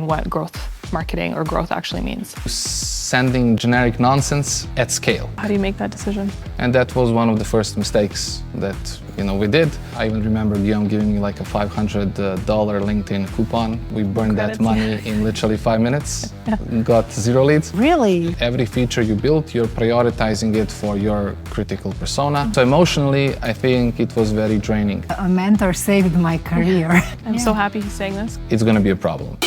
what growth marketing or growth actually means. Sending generic nonsense at scale. How do you make that decision? And that was one of the first mistakes that we did. I even remember Guillaume giving me like a $500 LinkedIn coupon. We burned that money in literally 5 minutes. Got 0 leads. Really? Every feature you build, you're prioritizing it for your critical persona. So emotionally, I think it was very draining. A mentor saved my career. I'm so happy he's saying this. It's going to be a problem.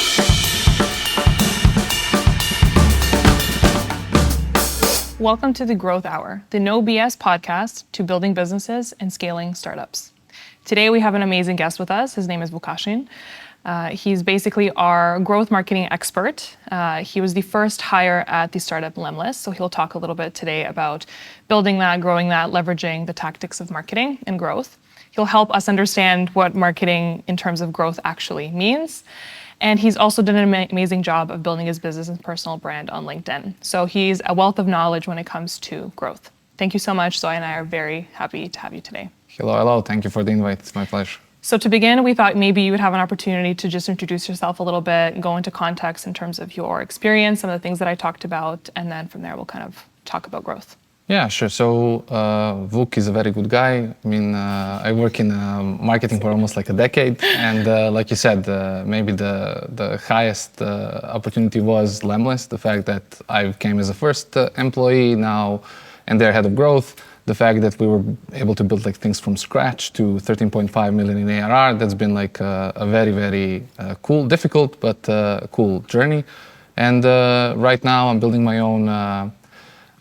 Welcome to the Growth Hour, the no BS podcast to building businesses and scaling startups. Today we have an amazing guest with us. His name is Vukašin. He's basically our growth marketing expert. He was the first hire at the startup Lemlist, so he'll talk a little bit today about building that, growing that, leveraging the tactics of marketing and growth. He'll help us understand what marketing in terms of growth actually means. And he's also done an amazing job of building his business and personal brand on LinkedIn. So he's a wealth of knowledge when it comes to growth. Thank you so much. Zoe and I are very happy to have you today. Hello. Thank you for the invite. It's my pleasure. So to begin, we thought maybe you would have an opportunity to just introduce yourself a little bit, go into context in terms of your experience, some of the things that I talked about, and then from there we'll kind of talk about growth. Yeah, sure. So Vuk is a very good guy. I mean, I work in marketing for almost like a decade. And like you said, maybe the highest opportunity was Lemlist. The fact that I came as a first employee now and they're head of growth. The fact that we were able to build like things from scratch to 13.5 million in ARR. That's been like a very, very cool, difficult, but cool journey. And right now I'm building my own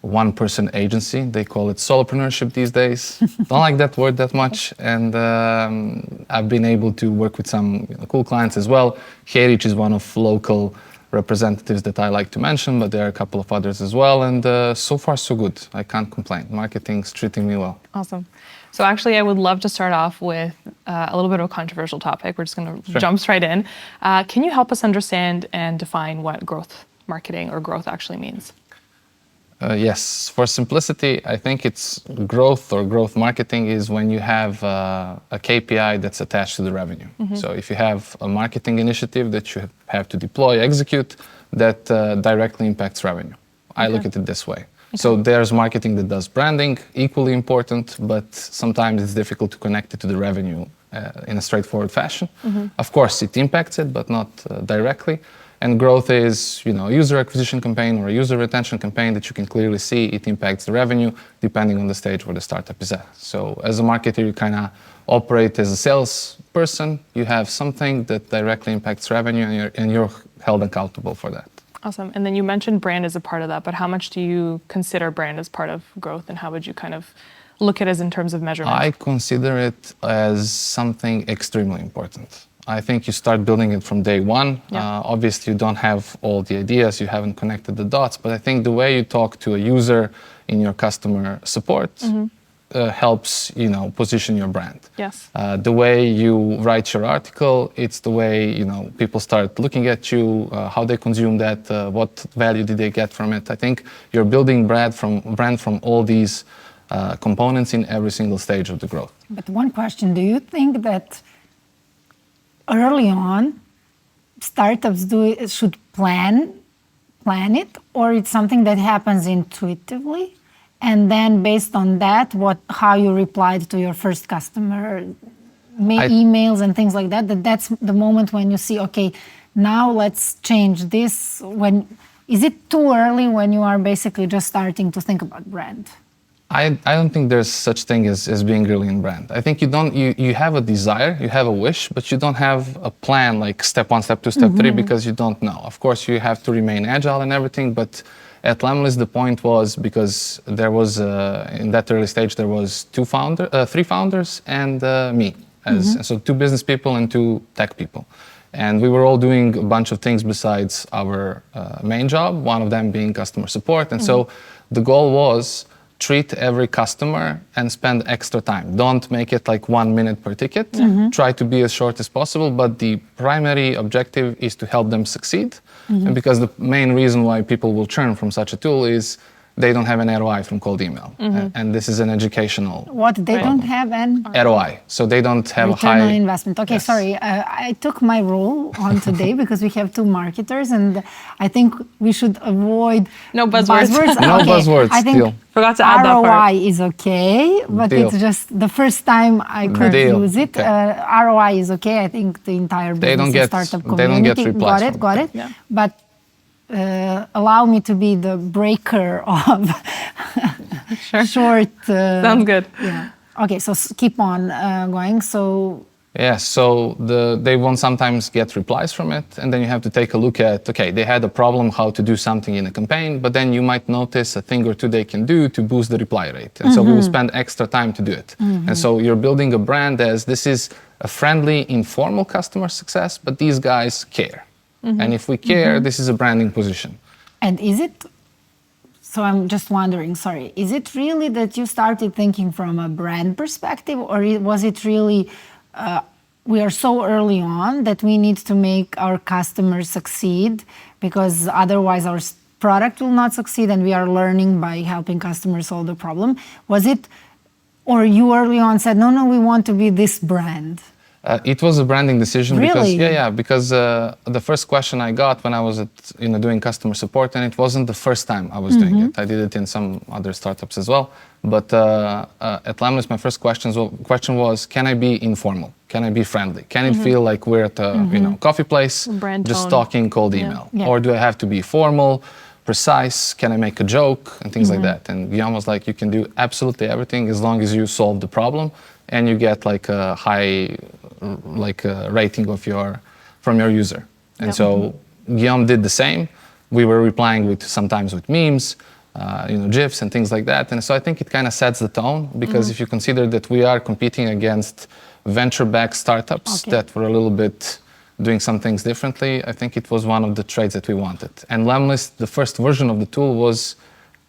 one-person agency. They call it solopreneurship these days. Don't like that word that much. And I've been able to work with some cool clients as well. HeyReach is one of local representatives that I like to mention, but there are a couple of others as well. And so far, so good. I can't complain. Marketing's treating me well. Awesome. So actually, I would love to start off with a little bit of a controversial topic. We're just going to jump right in. Can you help us understand and define what growth marketing or growth actually means? Yes, for simplicity, I think it's growth or growth marketing is when you have a KPI that's attached to the revenue. Mm-hmm. So if you have a marketing initiative that you have to deploy, execute, that directly impacts revenue. I look at it this way. Okay. So there's marketing that does branding, equally important, but sometimes it's difficult to connect it to the revenue in a straightforward fashion. Mm-hmm. Of course, it impacts it, but not directly. And growth is, a user acquisition campaign or a user retention campaign that you can clearly see it impacts the revenue depending on the stage where the startup is at. So as a marketer, you kind of operate as a salesperson. You have something that directly impacts revenue and you're held accountable for that. Awesome. And then you mentioned brand as a part of that, but how much do you consider brand as part of growth and how would you kind of look at it as in terms of measurement? I consider it as something extremely important. I think you start building it from day one. Yeah. Obviously, you don't have all the ideas, you haven't connected the dots, but I think the way you talk to a user in your customer support helps, position your brand. Yes. The way you write your article, it's the way, people start looking at you, how they consume that, what value did they get from it. I think you're building brand from all these components in every single stage of the growth. But one question, do you think that early on, startups should plan it, or it's something that happens intuitively, and then based on that, how you replied to your first customer, emails and things like that. That's the moment when you see, okay, now let's change this. Is it too early when you are basically just starting to think about brand? I don't think there's such thing as being really in brand. I think you have a desire, you have a wish, but you don't have a plan like step 1, step 2, step 3 because you don't know. Of course, you have to remain agile and everything, but at Lemlist, the point was because there was, in that early stage, there was 3 founders and me. So 2 business people and 2 tech people. And we were all doing a bunch of things besides our main job, one of them being customer support. And so the goal was treat every customer and spend extra time. Don't make it like 1 minute per ticket. Try to be as short as possible, but the primary objective is to help them succeed. And because the main reason why people will churn from such a tool is they don't have an ROI from cold email. And this is an educational What they don't have an ROI. So they don't have a return high on investment. Okay, Yes. sorry. I took my role on today because we have two marketers, and I think we should avoid No buzzwords. No Okay, buzzwords, I think deal. Forgot to add that ROI part. is okay, but Deal. it's just the first time I could Deal. use it. Okay. ROI is okay. I think the entire They don't business get- startup they don't get community replies got it, from got it. it. Yeah. But allow me to be the breaker of Sure. short. Sounds good. Yeah. Okay, so keep on going. So Yes, so they won't sometimes get replies from it, and then you have to take a look at, okay, they had a problem how to do something in a campaign, but then you might notice a thing or two they can do to boost the reply rate. And so we will spend extra time to do it. And so you're building a brand as this is a friendly, informal customer success, but these guys care. And if we care, this is a branding position. And is it, so I'm just wondering, sorry, is it really that you started thinking from a brand perspective, or was it really, we are so early on that we need to make our customers succeed because otherwise our product will not succeed, and we are learning by helping customers solve the problem? Was it, or you early on said, no, we want to be this brand? It was a branding decision Really? because the first question I got when I was doing customer support, and it wasn't the first time I was doing it. I did it in some other startups as well. But at Lemlist, my first question was, can I be informal? Can I be friendly? Can it feel like we're at a coffee place, Brand just tone. talking cold email? Yeah. Or do I have to be formal, precise? Can I make a joke and things like that? And Guillaume was like, you can do absolutely everything as long as you solve the problem and you get like a high rating from your user. And so Guillaume did the same. We were replying sometimes with memes, GIFs and things like that. And so I think it kind of sets the tone because if you consider that we are competing against venture-backed startups that were a little bit doing some things differently, I think it was one of the traits that we wanted. And Lemlist, the first version of the tool was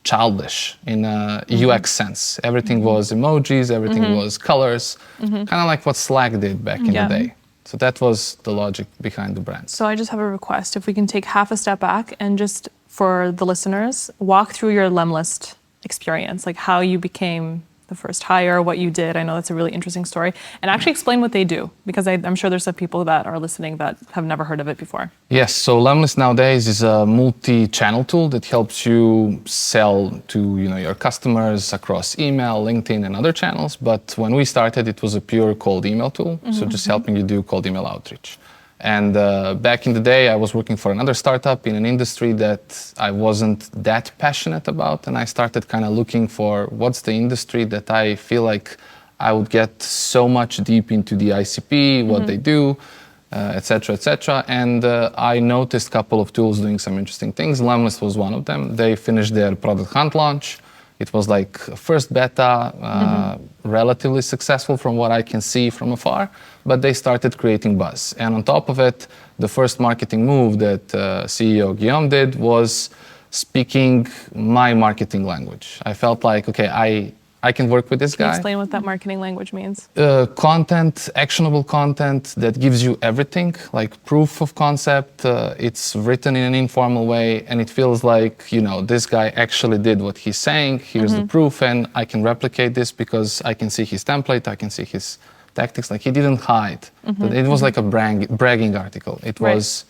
childish in a UX sense. Everything was emojis, everything was colors, kind of like what Slack did back in the day. So that was the logic behind the brand. So I just have a request. If we can take half a step back and just, for the listeners, walk through your Lemlist experience, like how you became the first hire, what you did. I know that's a really interesting story. And actually explain what they do, because I'm sure there's some people that are listening that have never heard of it before. Yes, so Lemlist nowadays is a multi-channel tool that helps you sell to your customers across email, LinkedIn, and other channels. But when we started, it was a pure cold email tool, so just helping you do cold email outreach. And back in the day, I was working for another startup in an industry that I wasn't that passionate about. And I started kind of looking for what's the industry that I feel like I would get so much deep into the ICP, what they do, et cetera, et cetera. And I noticed a couple of tools doing some interesting things. Lemlist was one of them. They finished their product hunt launch. It was like first beta, relatively successful from what I can see from afar, but they started creating buzz. And on top of it, the first marketing move that CEO Guillaume did was speaking my marketing language. I felt like, okay, I can work with this Can you guy. explain what that marketing language means? Content, actionable content that gives you everything, like proof of concept. It's written in an informal way, and it feels like, this guy actually did what he's saying. Here's the proof, and I can replicate this because I can see his template, I can see his tactics. Like, he didn't hide. It was like a bragging article. It was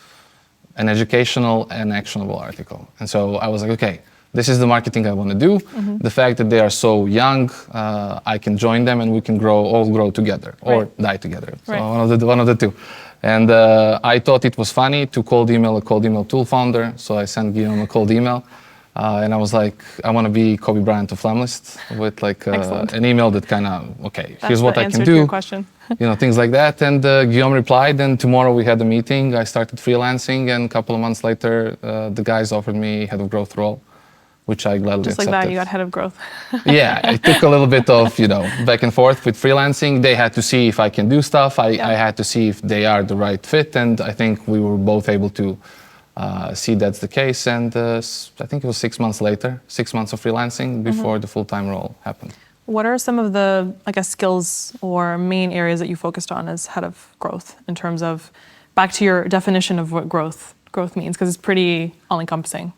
an educational and actionable article. And so I was like, okay, this is the marketing I want to do. The fact that they are so young, I can join them and we can all grow together or die together. So one of the two. And I thought it was funny to cold email a cold email tool founder. So I sent Guillaume a cold email. And I was like, I want to be Kobe Bryant of Lemlist with like an email that kind of, okay, here's what I can do. Your question. Things like that. And Guillaume replied, and tomorrow we had a meeting. I started freelancing, and a couple of months later, the guys offered me head of growth role, which I gladly Just like accepted. that, you got head of growth. Yeah, it took a little bit of, back and forth with freelancing. They had to see if I can do stuff. I had to see if they are the right fit. And I think we were both able to see that's the case. And I think it was 6 months later, 6 months of freelancing before the full-time role happened. What are some of the, skills or main areas that you focused on as head of growth in terms of, back to your definition of what growth means, because it's pretty all-encompassing.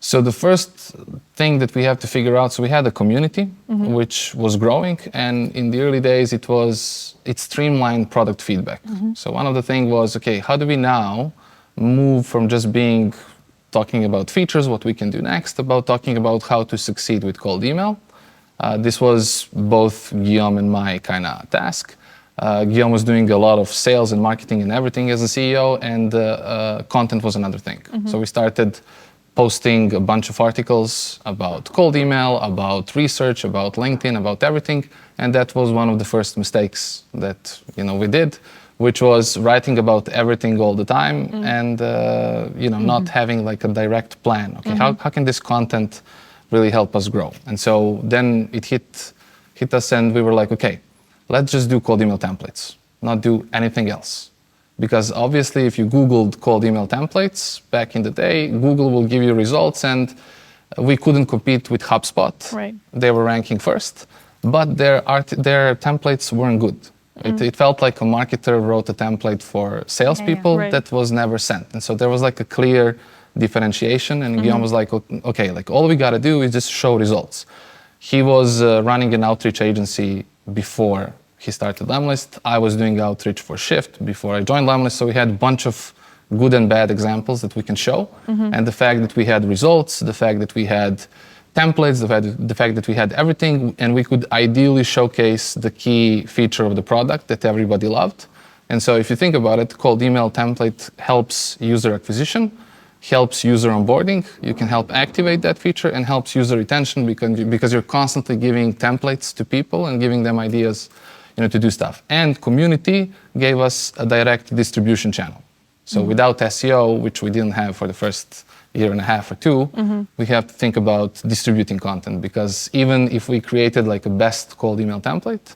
So the first thing that we have to figure out, so we had a community which was growing, and in the early days it streamlined product feedback. So one of the things was, okay, how do we now move from just talking about features, what we can do next, about talking about how to succeed with cold email. This was both Guillaume and my kind of task. Guillaume was doing a lot of sales and marketing and everything as a CEO, and content was another thing. So we started posting a bunch of articles about cold email, about research, about LinkedIn, about everything. And that was one of the first mistakes that we did, which was writing about everything all the time and not having like a direct plan. Okay, how can this content really help us grow? And so then it hit us, and we were like, okay, let's just do cold email templates, not do anything else. Because obviously, if you Googled cold email templates back in the day, Google will give you results, and we couldn't compete with HubSpot. Right. They were ranking first, but their templates weren't good. It felt like a marketer wrote a template for salespeople that was never sent. And so there was like a clear differentiation, and Guillaume was like, okay, like all we got to do is just show results. He was running an outreach agency before he started Lemlist. I was doing outreach for Shift before I joined Lemlist. So we had a bunch of good and bad examples that we can show. And the fact that we had results, the fact that we had templates, the fact that we had everything, and we could ideally showcase the key feature of the product that everybody loved. And so if you think about it, cold email template helps user acquisition, helps user onboarding. You can help activate that feature, and helps user retention because you're constantly giving templates to people and giving them ideas to do stuff. And community gave us a direct distribution channel. So without SEO, which we didn't have for the first year and a half or two, we have to think about distributing content, because even if we created like a best cold email template,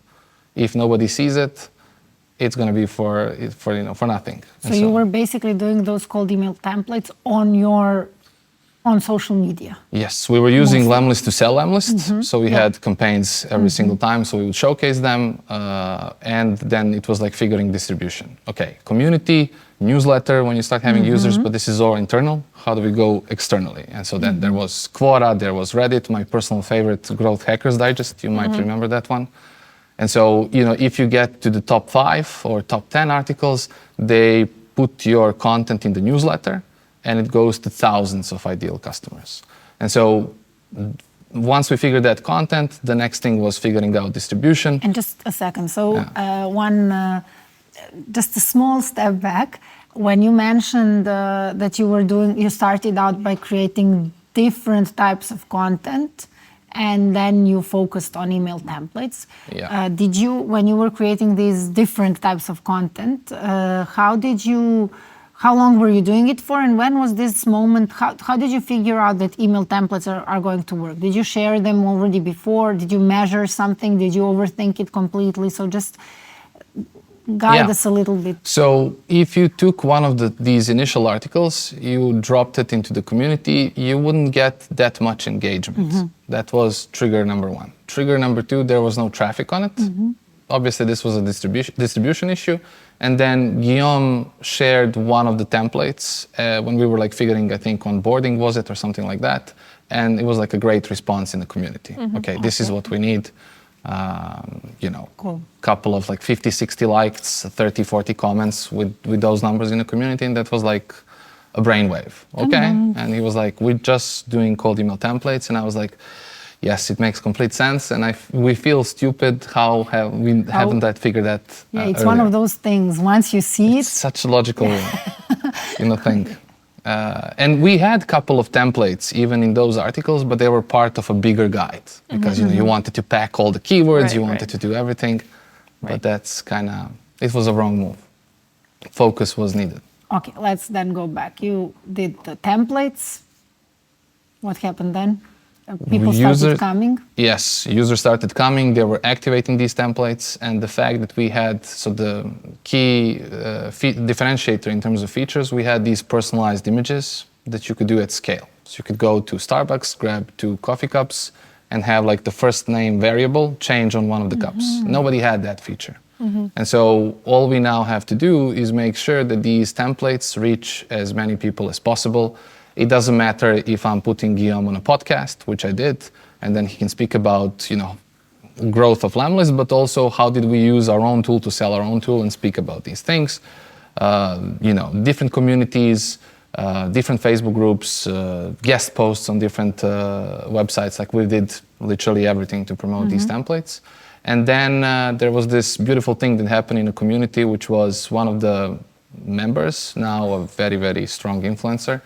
if nobody sees it, it's going to be for nothing. So you were basically doing those cold email templates on social media? Yes, we were using Lemlist to sell Lemlist. So we had campaigns every single time, so we would showcase them, and then it was like figuring distribution. Okay, community, newsletter when you start having users, but this is all internal. How do we go externally? And so then there was Quora, there was Reddit, my personal favorite, Growth Hackers Digest. You might remember that one. And so, if you get to the top 5 or top 10 articles, they put your content in the newsletter, and it goes to thousands of ideal customers. And so once we figured that content, the next thing was figuring out distribution. And just a second, so just a small step back. When you mentioned that you started out by creating different types of content, and then you focused on email templates. Yeah. When you were creating these different types of content, how long were you doing it for, and when was this moment? How did you figure out that email templates are going to work? Did you share them already before? Did you measure something? Did you overthink it completely? So just guide us a little bit. So if you took one of these initial articles, you dropped it into the community, you wouldn't get that much engagement. That was trigger number 1. Trigger number 2, there was no traffic on it. Obviously, this was a distribution issue. And then Guillaume shared one of the templates when we were like figuring, I think, onboarding was it or something like that. And it was like a great response in the community. Okay, this is what we need. Cool. Couple of like 50, 60 likes, 30, 40 comments with those numbers in the community. And that was like a brainwave. Okay. And he was like, we're just doing cold email templates. And I was like, yes, it makes complete sense, and we feel stupid haven't that figured that. Yeah, it's earlier. one of those things. Once you see it's such a logical, thing. And we had a couple of templates even in those articles, but they were part of a bigger guide because you wanted to pack all the keywords, you wanted to do everything, but that's it was a wrong move. Focus was needed. Okay, let's then go back. You did the templates. What happened then? People started coming? Yes, users started coming. They were activating these templates. And the fact that we had, the key differentiator in terms of features, we had these personalized images that you could do at scale. So you could go to Starbucks, grab 2 coffee cups, and have like the first name variable change on one of the cups. Nobody had that feature. And so all we now have to do is make sure that these templates reach as many people as possible. it doesn't matter if I'm putting Guillaume on a podcast, which I did, and then he can speak about, growth of Lemlist, but also how did we use our own tool to sell our own tool and speak about these things. Different communities, different Facebook groups, guest posts on different websites. Like we did literally everything to promote these templates. And then there was this beautiful thing that happened in the community, which was one of the members, now a very, very strong influencer,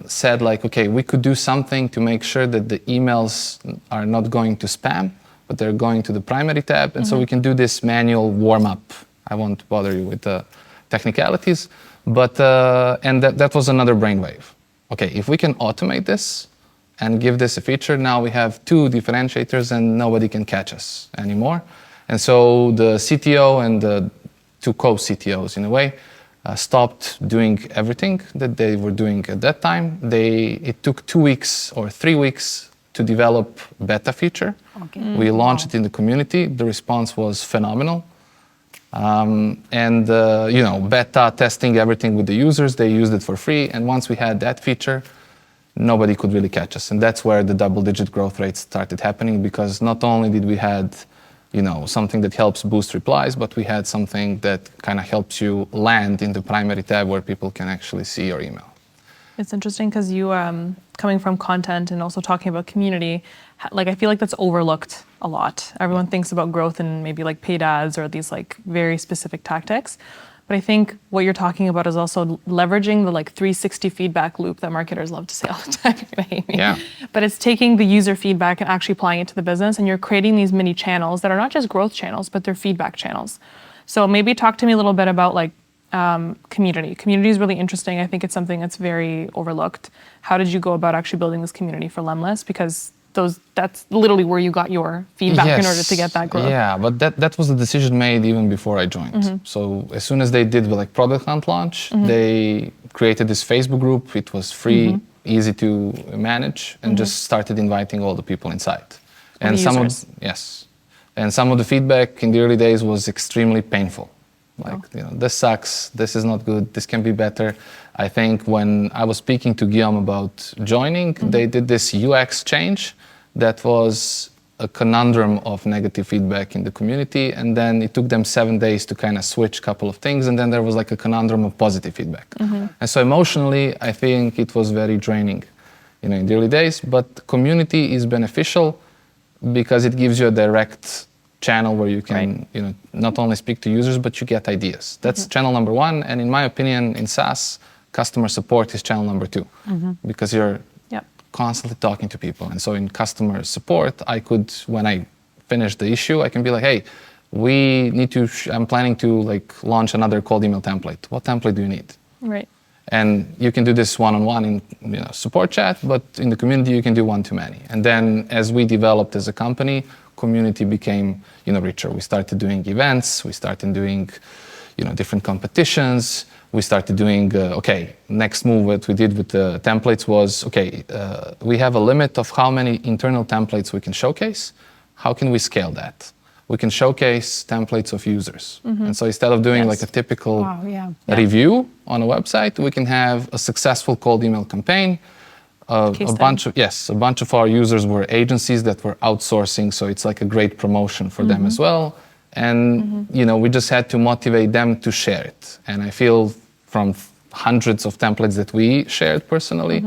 said like, okay, we could do something to make sure that the emails are not going to spam, but they're going to the primary tab. And so we can do this manual warm-up. I won't bother you with the technicalities, but and that was another brainwave. Okay, if we can automate this and give this a feature, now we have two differentiators and nobody can catch us anymore. And so the CTO and the two co-CTOs in a way stopped doing everything that they were doing at that time. It took 2 weeks or 3 weeks to develop beta feature. Okay. We launched it in the community. The response was phenomenal. Beta testing everything with the users, they used it for free. And once we had that feature, nobody could really catch us. And that's where the double-digit growth rates started happening, because not only did we had something that helps boost replies, but we had something that kind of helps you land in the primary tab where people can actually see your email. It's interesting because you, coming from content and also talking about community, I feel like that's overlooked a lot. Everyone thinks about growth and maybe like paid ads or these like very specific tactics. But I think what you're talking about is also leveraging the 360 feedback loop that marketers love to say all the time. You're gonna hate me. Yeah. But it's taking the user feedback and actually applying it to the business, and you're creating these mini channels that are not just growth channels, but they're feedback channels. So maybe talk to me a little bit about community. Community is really interesting. I think it's something that's very overlooked. How did you go about actually building this community for Lemlist? Because that's literally where you got your feedback in order to get that growth. Yeah, but that was the decision made even before I joined. So as soon as they did the product hunt launch, they created this Facebook group. It was free, easy to manage, and just started inviting all the people inside. And some of the feedback in the early days was extremely painful. This sucks, this is not good, this can be better. I think when I was speaking to Guillaume about joining, they did this UX change that was a conundrum of negative feedback in the community, and then it took them 7 days to kind of switch a couple of things, and then there was a conundrum of positive feedback. And so emotionally, I think it was very draining in the early days, but community is beneficial because it gives you a direct channel where you can not only speak to users, but you get ideas. That's channel number one, and in my opinion, in SaaS, customer support is channel number two, because you're constantly talking to people. And so in customer support, I could, when I finish the issue, I can be like, hey, I'm planning to launch another cold email template. What template do you need? Right. And you can do this one-on-one in support chat, but in the community you can do one-to-many. And then as we developed as a company, community became richer. We started doing events, we started doing different competitions. We started doing, next move what we did with the templates was, we have a limit of how many internal templates we can showcase. How can we scale that? We can showcase templates of users. And so instead of doing a typical review on a website, we can have a successful cold email campaign. A bunch of our users were agencies that were outsourcing, so it's like a great promotion for them as well. And we just had to motivate them to share it. And I feel from hundreds of templates that we shared personally,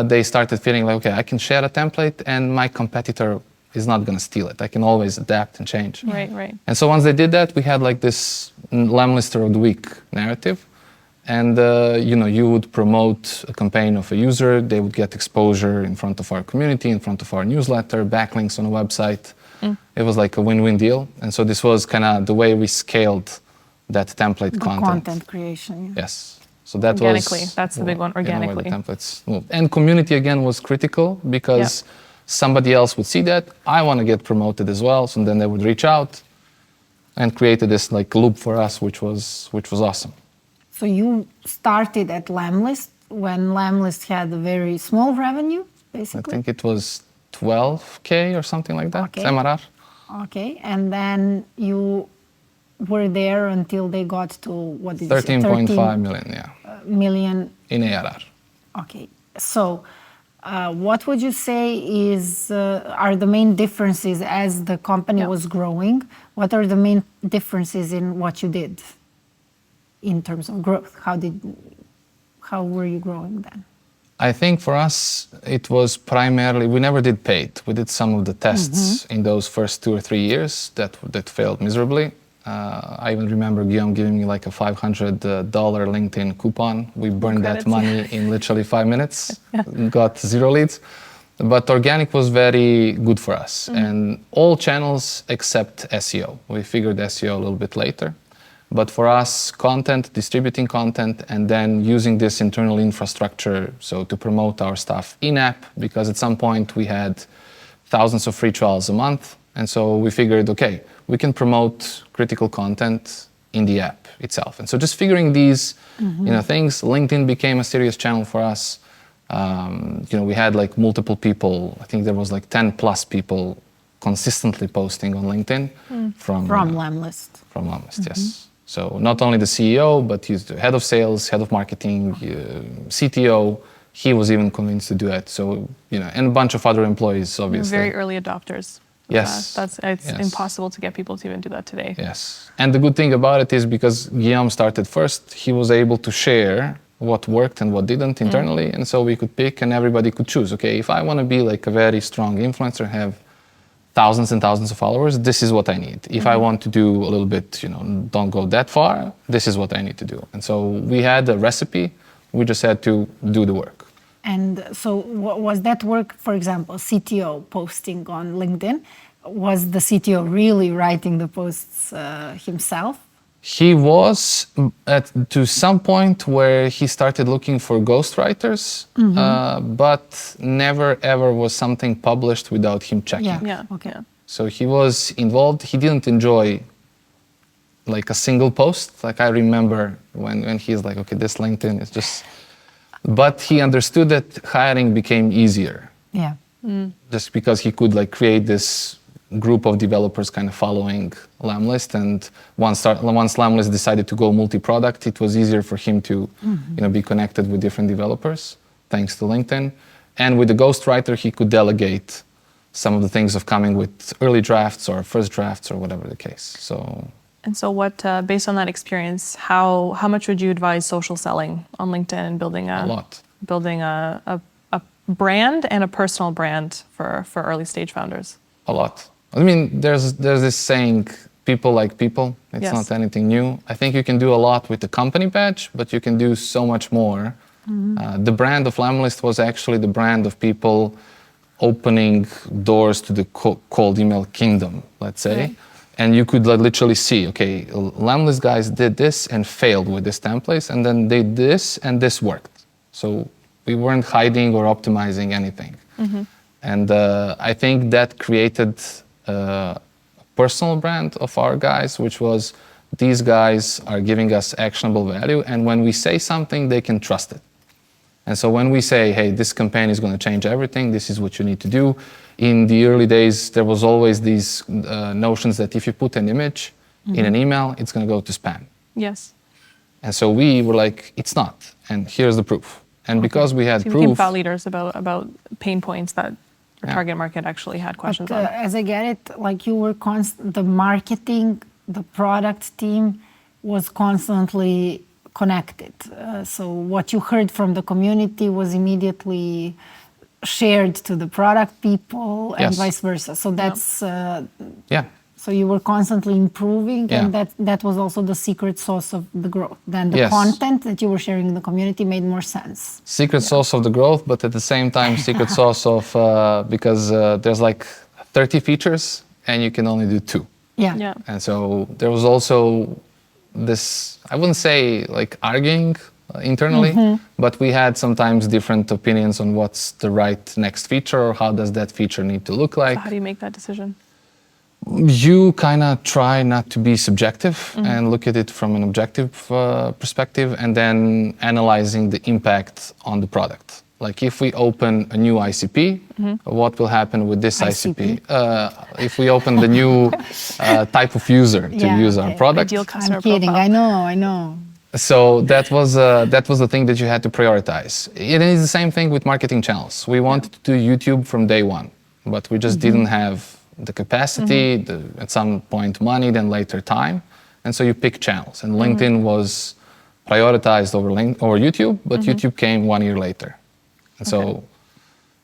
they started feeling like, I can share a template and my competitor is not going to steal it. I can always adapt and change. Right. And so once they did that, we had this Lemlister of the Week narrative. And you would promote a campaign of a user, they would get exposure in front of our community, in front of our newsletter, backlinks on a website. It was like a win-win deal. And so this was kind of the way we scaled that template content. Content creation. Yes. So that organically, was... that's the big one, organically. Where the templates moved. And community, again, was critical because somebody else would see that. I want to get promoted as well. So then they would reach out and created this loop for us, which was awesome. So you started at Lemlist when Lemlist had a very small revenue, basically? I think it was 12K or something like that, MRR. Okay, and then you were there until they got to, what did 13.5 million, million in ARR. Okay, so what would you say are the main differences as the company was growing? What are the main differences in what you did in terms of growth? How were you growing then? I think for us, it was primarily, we never did paid. We did some of the tests in those first 2 or 3 years that failed miserably. I even remember Guillaume giving me like a $500 LinkedIn coupon. We burned that money in literally 5 minutes, got 0 leads. But organic was very good for us. And all channels except SEO. We figured SEO a little bit later. But for us, content, distributing content, and then using this internal infrastructure, so to promote our stuff in-app, because at some point we had thousands of free trials a month. And so we figured, okay, we can promote critical content in the app itself. And so just figuring these things, LinkedIn became a serious channel for us. We had like multiple people, I think there was like 10 plus people consistently posting on LinkedIn from Lemlist. From Lemlist, yes. So not only the CEO, but he's the head of sales, head of marketing, CTO. He was even convinced to do it. So, and a bunch of other employees, obviously. Very early adopters. Yes. It's impossible to get people to even do that today. Yes. And the good thing about it is because Guillaume started first, he was able to share what worked and what didn't internally. And so we could pick and everybody could choose. Okay, if I want to be like a very strong influencer, have thousands and thousands of followers, this is what I need. If I want to do a little bit, don't go that far, this is what I need to do. And so we had a recipe, we just had to do the work. And so was that work, for example, CTO posting on LinkedIn? Was the CTO really writing the posts himself? He was to some point where he started looking for ghostwriters, but never ever was something published without him checking. Okay. So he was involved. He didn't enjoy like a single post. Like I remember when he's like, okay, this LinkedIn is just... But he understood that hiring became easier. Yeah. Just because he could like create this group of developers kind of following Lemlist, and once Lemlist decided to go multi-product, it was easier for him to be connected with different developers thanks to LinkedIn. And with the ghostwriter, he could delegate some of the things of coming with early drafts or first drafts or whatever the case. And so what, based on that experience, how much would you advise social selling on LinkedIn and building a brand and a personal brand for early stage founders? A lot. I mean, there's this saying, people like people. It's not anything new. I think you can do a lot with the company badge, but you can do so much more. The brand of Lemlist was actually the brand of people opening doors to the cold email kingdom, let's say. Right. And you could literally see, okay, Lemlist guys did this and failed with this template, and then they did this and this worked. So we weren't hiding or optimizing anything. And I think that created a personal brand of our guys, which was these guys are giving us actionable value, and when we say something, they can trust it. And so when we say, hey, this campaign is going to change everything, this is what you need to do. In the early days, there was always these notions that if you put an image in an email, it's going to go to spam. Yes. And so we were like, it's not. And here's the proof. And because we had so you proof... became thought leaders about pain points that your target market actually had questions on. As I get it, like you were the marketing, the product team was constantly connected. So what you heard from the community was immediately shared to the product people and vice versa. So that's So you were constantly improving, and that was also the secret sauce of the growth. Then the content that you were sharing in the community made more sense. Secret sauce of the growth, but at the same time, secret sauce of because there's like 30 features and you can only do 2. Yeah. And so there was also this, I wouldn't say like arguing internally, but we had sometimes different opinions on what's the right next feature or how does that feature need to look like. So how do you make that decision? You kind of try not to be subjective and look at it from an objective perspective, and then analyzing the impact on the product. Like if we open a new ICP, what will happen with this ICP? If we open the new type of user to use our product. Ideal customer I'm kidding, profile. I know. So that was the thing that you had to prioritize. It is the same thing with marketing channels. We wanted to do YouTube from day one, but we just didn't have the capacity, at some point money, then later time. And so you pick channels. And LinkedIn was prioritized over YouTube, but YouTube came 1 year later. And so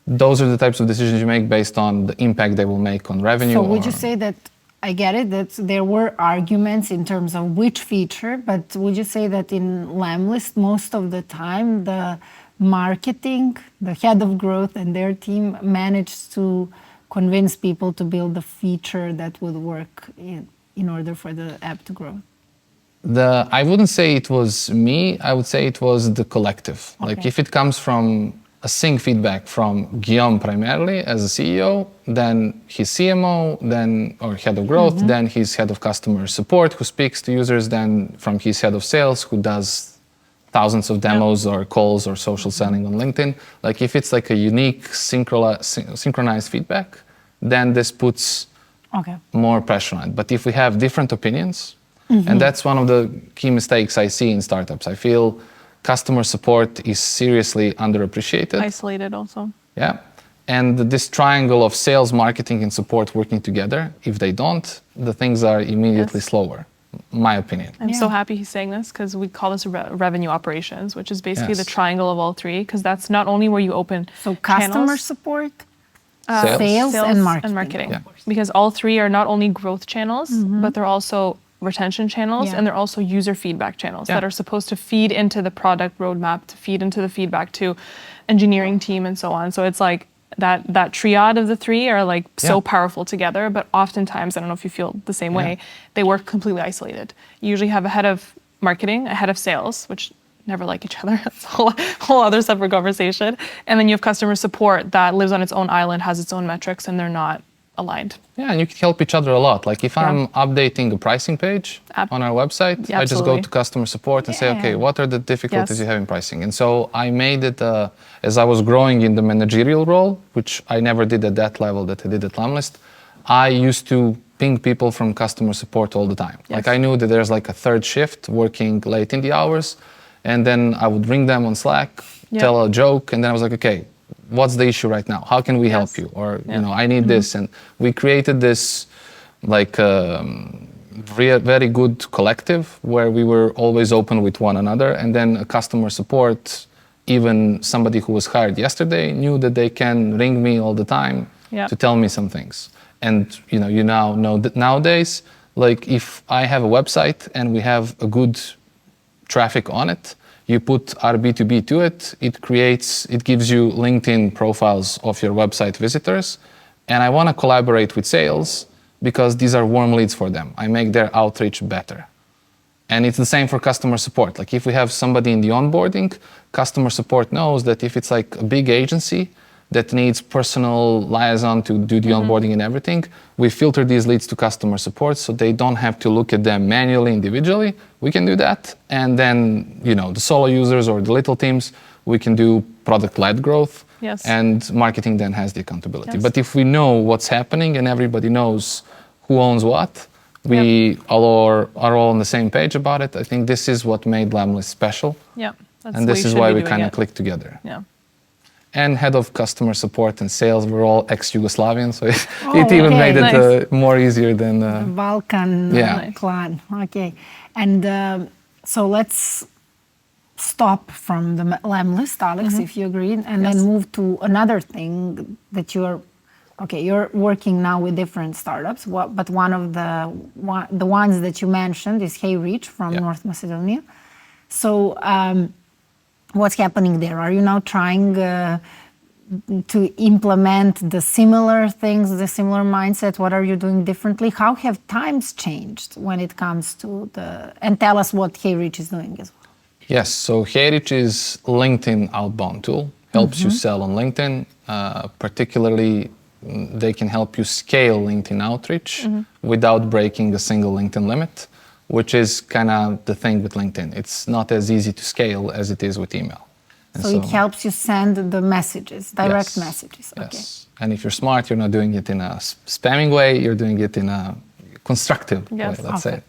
those are the types of decisions you make based on the impact they will make on revenue. So would you say that, I get it, that there were arguments in terms of which feature, but would you say that in Lemlist, most of the time, the marketing, the head of growth and their team managed to convince people to build the feature that would work in order for the app to grow? I wouldn't say it was me, I would say it was the collective. Like if it comes from a sync feedback from Guillaume primarily as a CEO, then his CMO, then or head of growth, then his head of customer support who speaks to users, then from his head of sales who does thousands of demos or calls or social selling on LinkedIn. Like if it's like a unique synchronized feedback, then this puts more pressure on it. But if we have different opinions, and that's one of the key mistakes I see in startups. I feel customer support is seriously underappreciated. Isolated also. Yeah. And this triangle of sales, marketing, and support working together, if they don't, the things are immediately slower, my opinion. I'm so happy he's saying this because we call this revenue operations, which is basically the triangle of all three, because that's not only where you open customer support, sales and marketing. Yeah. Because all three are not only growth channels, but they're also retention channels, and they're also user feedback channels that are supposed to feed into the product roadmap, to feed into the feedback to engineering team and so on. So it's like that triad of the three are like so powerful together, but oftentimes, I don't know if you feel the same way, they work completely isolated. You usually have a head of marketing, a head of sales, which never like each other. That's a whole other separate conversation. And then you have customer support that lives on its own island, has its own metrics, and they're not aligned. Yeah, and you can help each other a lot. Like if I'm updating a pricing page on our website, I just go to customer support and say, okay, what are the difficulties you have in pricing? And so I made it, as I was growing in the managerial role, which I never did at that level that I did at Lemlist, I used to ping people from customer support all the time. Like I knew that there's like a third shift working late in the hours, and then I would ring them on Slack, tell a joke, and then I was like, okay, what's the issue right now? How can we help you? Or, you know, I need this. And we created this like very good collective where we were always open with one another. And then a customer support, even somebody who was hired yesterday knew that they can ring me all the time to tell me some things. And, you now know that nowadays, like if I have a website and we have a good traffic on it, you put our B2B to it, it gives you LinkedIn profiles of your website visitors. And I want to collaborate with sales because these are warm leads for them. I make their outreach better. And it's the same for customer support. Like if we have somebody in the onboarding, customer support knows that if it's like a big agency that needs personal liaison to do the onboarding and everything, we filter these leads to customer support so they don't have to look at them manually, individually. We can do that. And then, the solo users or the little teams, we can do product-led growth. Yes. And marketing then has the accountability. Yes. But if we know what's happening and everybody knows who owns what, we all are all on the same page about it. I think this is what made Lemlist special. Yeah. And this is why we kind of clicked together. Yeah. And head of customer support and sales, we're all ex-Yugoslavian, so it even made it more easier than... Balkan clan, okay. And so let's stop from the Lemlist, Alex, if you agree, and then move to another thing that you're working now with different startups, but one of the ones that you mentioned is HeyReach from North Macedonia. So what's happening there? Are you now trying to implement the similar things, the similar mindset? What are you doing differently? How have times changed when it comes to and tell us what HeyReach is doing as well. Yes, so HeyReach is LinkedIn outbound tool, helps you sell on LinkedIn. Particularly, they can help you scale LinkedIn outreach without breaking a single LinkedIn limit, which is kind of the thing with LinkedIn. It's not as easy to scale as it is with email. So it helps you send the messages, direct messages. Okay. Yes. And if you're smart, you're not doing it in a spamming way, you're doing it in a constructive way, let's say.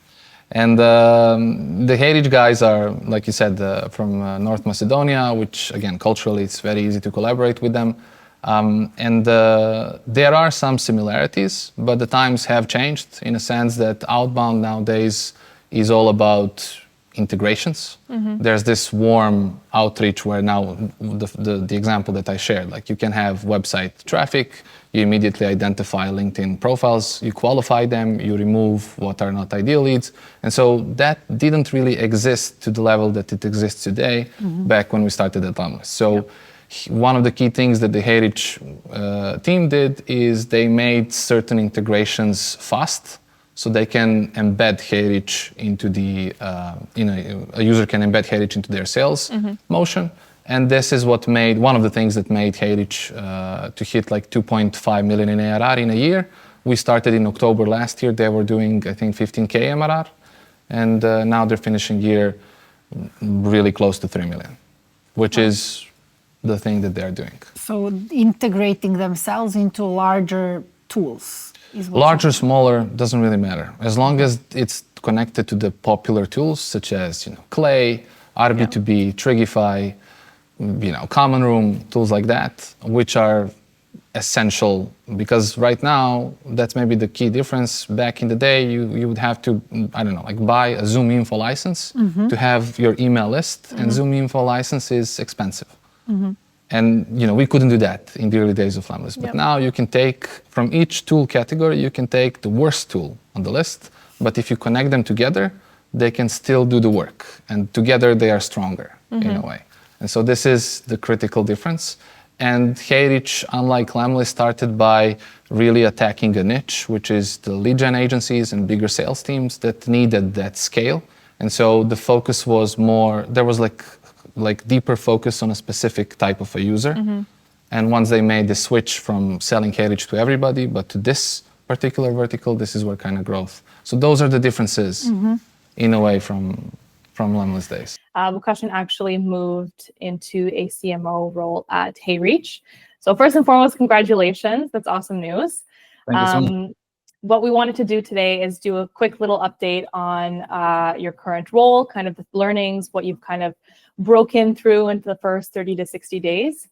And the HeyReach guys are, like you said, from North Macedonia, which again, culturally, it's very easy to collaborate with them. And there are some similarities, but the times have changed in a sense that Outbound nowadays is all about integrations. There's this warm outreach where now the example that I shared, like you can have website traffic, you immediately identify LinkedIn profiles, you qualify them, you remove what are not ideal leads. And so that didn't really exist to the level that it exists today back when we started at Lemlist. So one of the key things that the HeyReach team did is they made certain integrations fast, so they can embed HeyReach into the, a user can embed HeyReach into their sales motion. And this is what made, one of the things that made HeyReach to hit like 2.5 million in ARR in a year. We started in October last year. They were doing, I think, 15K MRR. And now they're finishing year really close to 3 million, which is the thing that they're doing. So integrating themselves into larger tools. Larger, smaller, doesn't really matter. As long as it's connected to the popular tools such as Clay, RB2B, Trigify, Common Room, tools like that, which are essential, because right now that's maybe the key difference. Back in the day, you would have to, buy a Zoom Info license to have your email list, and Zoom Info license is expensive. And we couldn't do that in the early days of Lemlist. But now you can take from each tool category, you can take the worst tool on the list. But if you connect them together, they can still do the work. And together they are stronger in a way. And so this is the critical difference. And HeyReach, unlike Lemlist, started by really attacking a niche, which is the lead gen agencies and bigger sales teams that needed that scale. And so the focus was more, there was like deeper focus on a specific type of a user. And once they made the switch from selling HeyReach to everybody, but to this particular vertical, this is where kind of growth. So those are the differences in a way from Lemlist days. Vukašin actually moved into a CMO role at HeyReach. So first and foremost, congratulations. That's awesome news. Thank you so much. What we wanted to do today is do a quick little update on your current role, kind of the learnings, what you've kind of broken through into the first 30 to 60 days.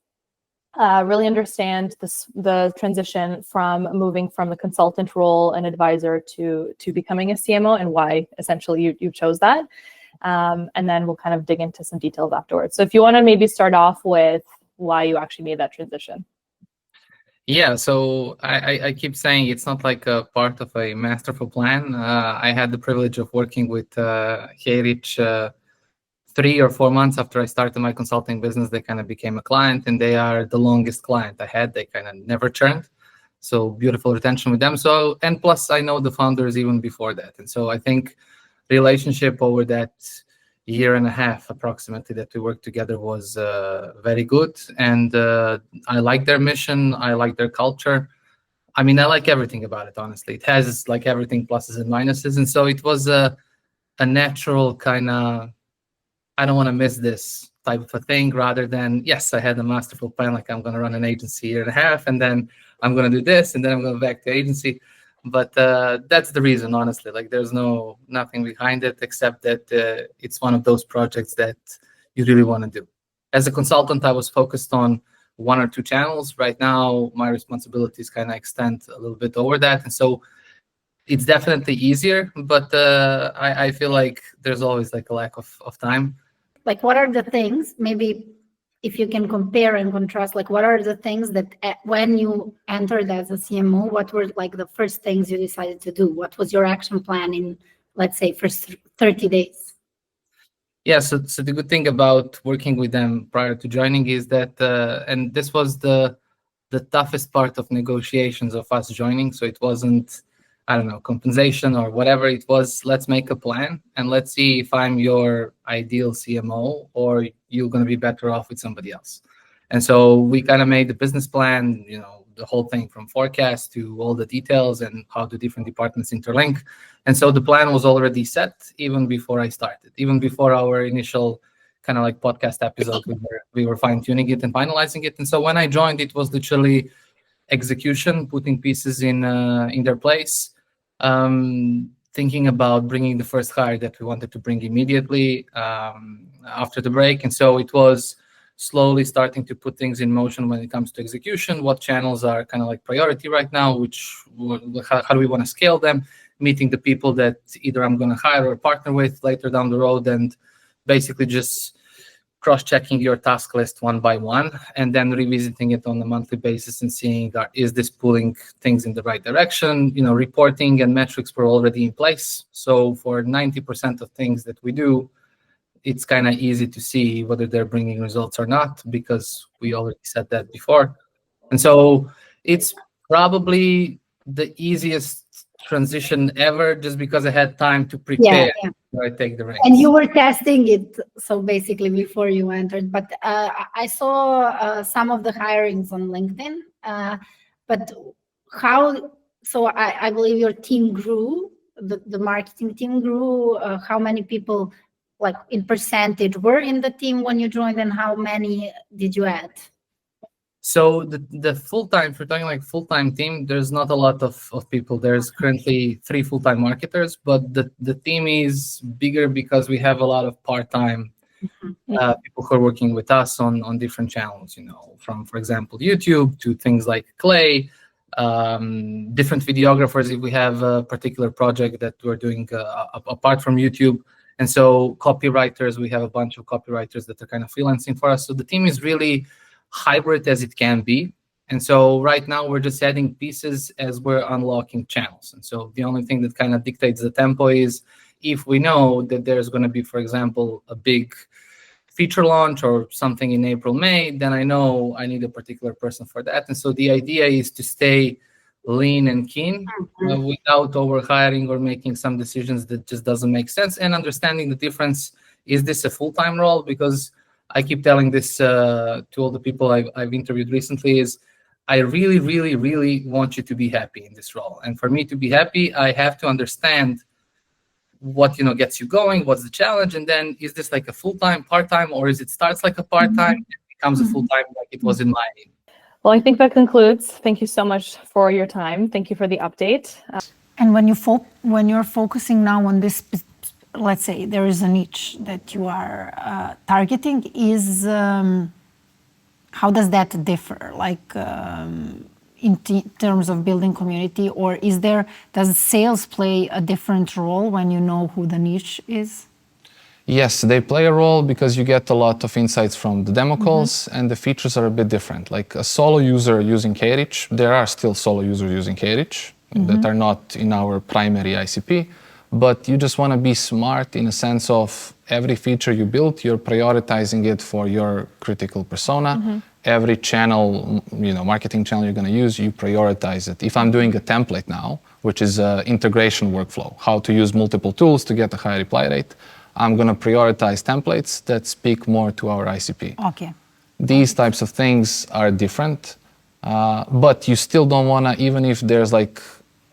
Really understand the transition from moving from the consultant role and advisor to becoming a CMO, and why essentially you chose that. And then we'll kind of dig into some details afterwards. So if you want to maybe start off with why you actually made that transition. Yeah, so I keep saying it's not like a part of a masterful plan. I had the privilege of working with HeyReach 3 or 4 months after I started my consulting business. They kind of became a client, and they are the longest client I had. They kind of never churned. So beautiful retention with them. So, and plus I know the founders even before that. And so I think relationship over that year and a half approximately that we worked together was very good. And I like their mission. I like their culture. I mean, I like everything about it, honestly. It has like everything, pluses and minuses. And so it was a natural kind of, I don't want to miss this type of a thing, rather than, yes, I had a masterful plan, like I'm going to run an agency year and a half, and then I'm going to do this, and then I'm going back to agency. But that's the reason, honestly. Like there's nothing behind it except that it's one of those projects that you really want to do. As a consultant, I was focused on 1 or 2 channels. Right now, my responsibilities kind of extend a little bit over that. And so it's definitely easier, but I feel like there's always like a lack of time. Like, what are the things, maybe if you can compare and contrast, like what are the things that when you entered as a CMO, what were like the first things you decided to do? What was your action plan in, let's say, first 30 days? Yeah, so the good thing about working with them prior to joining is that, and this was the toughest part of negotiations of us joining. So it wasn't, I don't know, compensation or whatever. It was, let's make a plan and let's see if I'm your ideal CMO or you're going to be better off with somebody else. And so we kind of made the business plan, the whole thing from forecast to all the details and how the different departments interlink. And so the plan was already set even before I started, even before our initial kind of like podcast episode. We were fine-tuning it and finalizing it. And so when I joined, it was literally execution, putting pieces in their place. thinking about bringing the first hire that we wanted to bring immediately after the break. And so it was slowly starting to put things in motion when it comes to execution, what channels are kind of like priority right now, how do we want to scale them, meeting the people that either I'm going to hire or partner with later down the road, and basically just cross-checking your task list one by one, and then revisiting it on a monthly basis and seeing, is this pulling things in the right direction? Reporting and metrics were already in place. So for 90% of things that we do, it's kind of easy to see whether they're bringing results or not, because we already said that before. And so it's probably the easiest transition ever, just because I had time to prepare. I take the reins. And you were testing it, so basically before you entered. But I saw some of the hirings on LinkedIn. But how? So I believe your team grew. The marketing team grew. How many people, like in percentage, were in the team when you joined, and how many did you add? So the full-time, if we're talking like full-time team, there's not a lot of people. There's currently 3 full-time marketers, but the team is bigger because we have a lot of part-time people who are working with us on different channels, from, for example, YouTube to things like Clay, different videographers if we have a particular project that we're doing apart from YouTube. And so copywriters, we have a bunch of copywriters that are kind of freelancing for us. So the team is really hybrid as it can be. And so right now we're just adding pieces as we're unlocking channels. And so the only thing that kind of dictates the tempo is if we know that there's going to be, for example, a big feature launch or something in April, May, then I know I need a particular person for that. And so the idea is to stay lean and keen without over hiring or making some decisions that just doesn't make sense, and understanding the difference. Is this a full-time role? Because I keep telling this to all the people I've interviewed recently is I really, really, really want you to be happy in this role. And for me to be happy, I have to understand what gets you going, what's the challenge, and then is this like a full-time, part-time, or is it starts like a part-time and becomes a full-time like it was in my name? Well, I think that concludes. Thank you so much for your time. Thank you for the update. And when you're focusing now on this, let's say there is a niche that you are targeting, how does that differ? Like in terms of building community, or does sales play a different role when you know who the niche is? Yes, they play a role because you get a lot of insights from the demo calls, and the features are a bit different. Like a solo user using HeyReach, there are still solo users using HeyReach that are not in our primary ICP, but you just want to be smart in a sense of every feature you build, you're prioritizing it for your critical persona. Every channel, marketing channel you're going to use, you prioritize it. If I'm doing a template now, which is an integration workflow, how to use multiple tools to get a high reply rate, I'm going to prioritize templates that speak more to our ICP. Okay. These types of things are different, but you still don't want to, even if there's like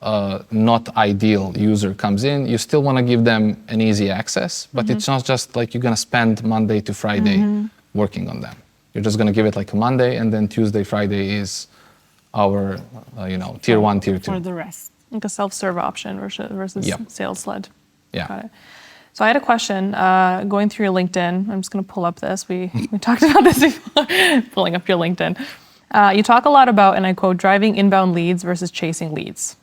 a not ideal user comes in, you still want to give them an easy access, but it's not just like you're going to spend Monday to Friday working on them. You're just going to give it like a Monday, and then Tuesday, Friday is our, tier 1, tier 2. For the rest. Like a self-serve option versus sales-led. Yeah. Got it. So I had a question, going through your LinkedIn. I'm just going to pull up this. We talked about this before, pulling up your LinkedIn. You talk a lot about, and I quote, driving inbound leads versus chasing leads.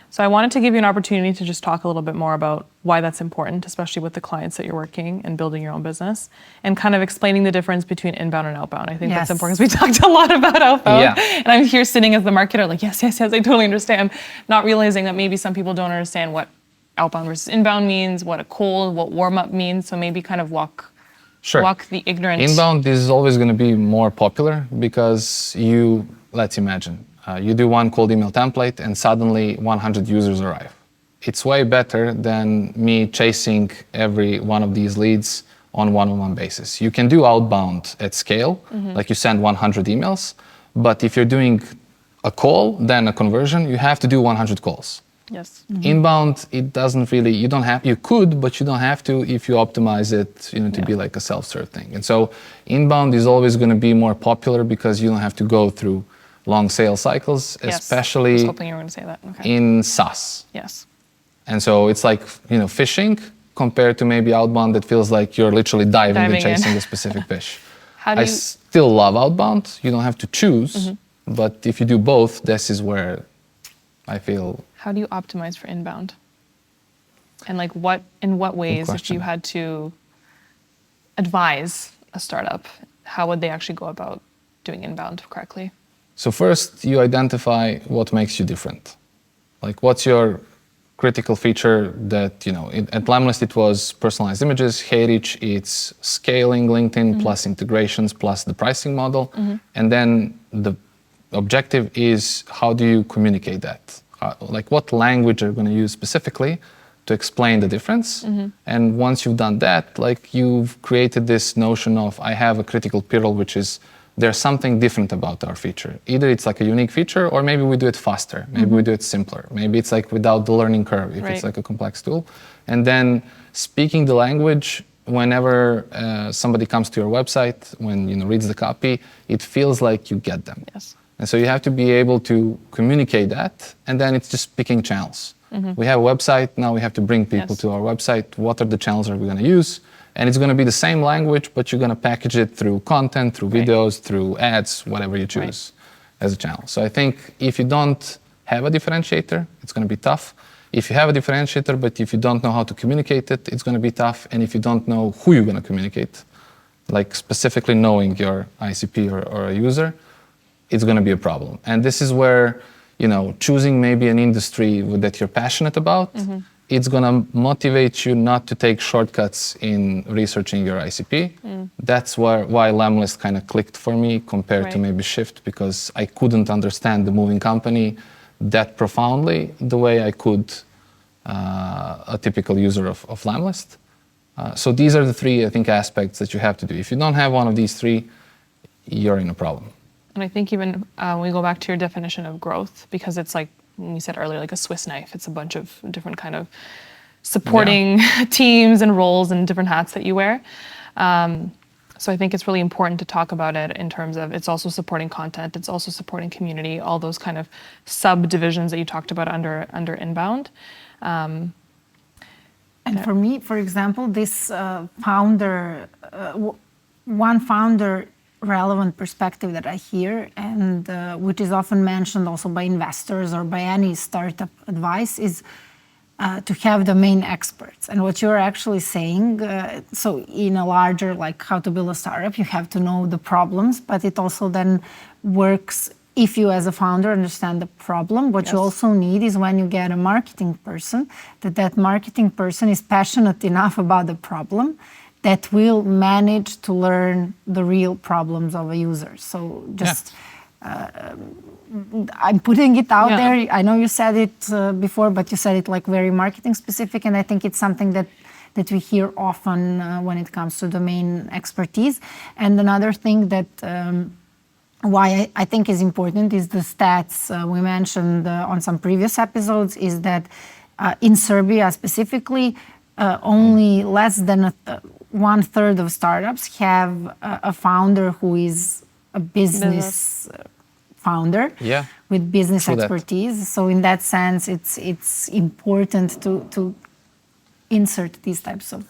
So I wanted to give you an opportunity to just talk a little bit more about why that's important, especially with the clients that you're working and building your own business, and kind of explaining the difference between inbound and outbound. I think that's important because we talked a lot about outbound. And I'm here sitting as the marketer like, yes, I totally understand, not realizing that maybe some people don't understand what outbound versus inbound means, what a cold, what warm-up means. So maybe kind of walk the ignorant. Inbound is always going to be more popular because let's imagine, you do one cold email template and suddenly 100 users arrive. It's way better than me chasing every one of these leads on one-on-one basis. You can do outbound at scale, like you send 100 emails, but if you're doing a call, then a conversion, you have to do 100 calls. Yes. Inbound, it doesn't really, you could, but you don't have to if you optimize it, to be like a self-serve thing. And so inbound is always going to be more popular because you don't have to go through long sales cycles, especially I was hoping you were going to say that. Okay. in SaaS. Yes. And so it's like, fishing compared to maybe outbound that feels like you're literally diving and chasing a specific fish. I still love outbound. You don't have to choose, but if you do both, this is where I feel. How do you optimize for inbound? And like in what ways, if you had to advise a startup, how would they actually go about doing inbound correctly? So first, you identify what makes you different. Like, what's your critical feature that, at Lemlist it was personalized images. HeyReach, it's scaling LinkedIn plus integrations plus the pricing model. And then the objective is, how do you communicate that? Like, what language are you going to use specifically to explain the difference? And once you've done that, like, you've created this notion of, I have a critical pill, which is, there's something different about our feature. Either it's like a unique feature, or maybe we do it faster. Maybe we do it simpler. Maybe it's like without the learning curve, if it's like a complex tool. And then speaking the language, whenever somebody comes to your website, when reads the copy, it feels like you get them. Yes. And so you have to be able to communicate that, and then it's just picking channels. We have a website, now we have to bring people to our website. What are the channels are we going to use? And it's going to be the same language, but you're going to package it through content, through videos, through ads, whatever you choose as a channel. So I think if you don't have a differentiator, it's going to be tough. If you have a differentiator, but if you don't know how to communicate it, it's going to be tough. And if you don't know who you're going to communicate, like specifically knowing your ICP or a user, it's going to be a problem. And this is where, choosing maybe an industry that you're passionate about, it's going to motivate you not to take shortcuts in researching your ICP. That's why Lemlist kind of clicked for me compared to maybe Shift, because I couldn't understand the moving company that profoundly the way I could a typical user of Lemlist. So these are the three, I think, aspects that you have to do. If you don't have one of these three, you're in a problem. And I think even when we go back to your definition of growth, because it's like, we said earlier, like a Swiss knife. It's a bunch of different kind of supporting teams and roles and different hats that you wear. So I think it's really important to talk about it in terms of, it's also supporting content, it's also supporting community, all those kind of subdivisions that you talked about under inbound. And for me, for example, this one founder relevant perspective that I hear, and which is often mentioned also by investors or by any startup advice, is to have domain experts. And what you're actually saying, so in a larger, like how to build a startup, you have to know the problems, but it also then works if you as a founder understand the problem. What you also need is, when you get a marketing person, that marketing person is passionate enough about the problem that will manage to learn the real problems of a user. So just, I'm putting it out there. I know you said it before, but you said it like very marketing specific. And I think it's something that we hear often when it comes to domain expertise. And another thing that why I think is important is the stats we mentioned on some previous episodes, is that in Serbia specifically, only less than 1/3 of startups have a founder who is a business founder with business expertise. So in that sense, it's important to insert these types of...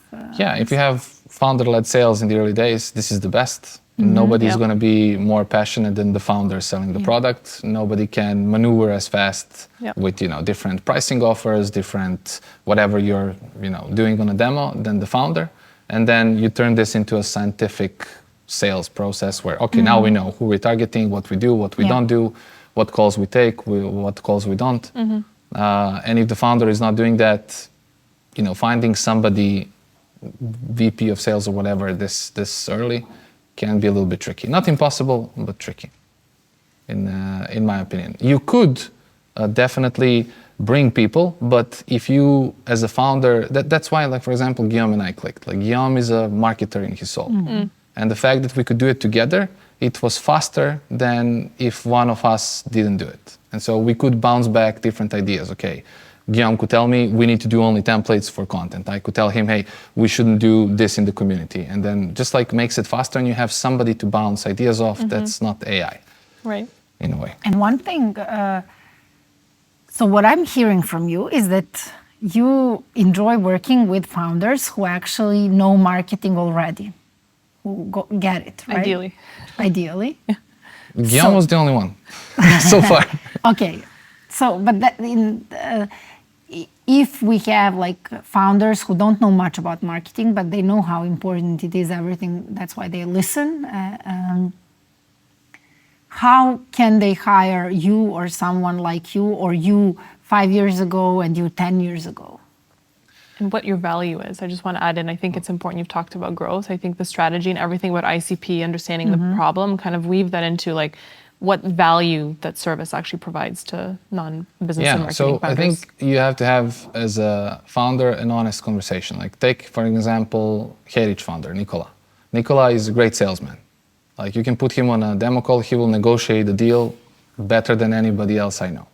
if you have founder-led sales in the early days, this is the best. Nobody is going to be more passionate than the founder selling the product. Nobody can maneuver as fast with different pricing offers, different whatever you're doing on a demo than the founder. And then you turn this into a scientific sales process where, now we know who we're targeting, what we do, what we don't do, what calls we take, what calls we don't. And if the founder is not doing that, finding somebody, VP of sales or whatever, this early can be a little bit tricky. Not impossible, but tricky, in my opinion. You could definitely bring people, but if you, as a founder, that's why, like, for example, Guillaume and I clicked. Like, Guillaume is a marketer in his soul. And the fact that we could do it together, it was faster than if one of us didn't do it. And so we could bounce back different ideas. Okay, Guillaume could tell me, we need to do only templates for content. I could tell him, hey, we shouldn't do this in the community. And then just like makes it faster, and you have somebody to bounce ideas off. That's not AI. Right. In a way. And one thing, so what I'm hearing from you is that you enjoy working with founders who actually know marketing already, who get it, right? Ideally. Guillaume was the only one so far. Okay, so but if we have like founders who don't know much about marketing, but they know how important it is, everything, that's why they listen. How can they hire you or someone like you, or you 5 years ago and you 10 years ago? And what your value is. I just want to add in, I think it's important, you've talked about growth. I think the strategy and everything about ICP, understanding the problem, kind of weave that into like what value that service actually provides to non-business and marketing founders. I think you have to have, as a founder, an honest conversation. Like take, for example, HeyReach founder, Nicola. Nicola is a great salesman. Like you can put him on a demo call, he will negotiate the deal better than anybody else I know.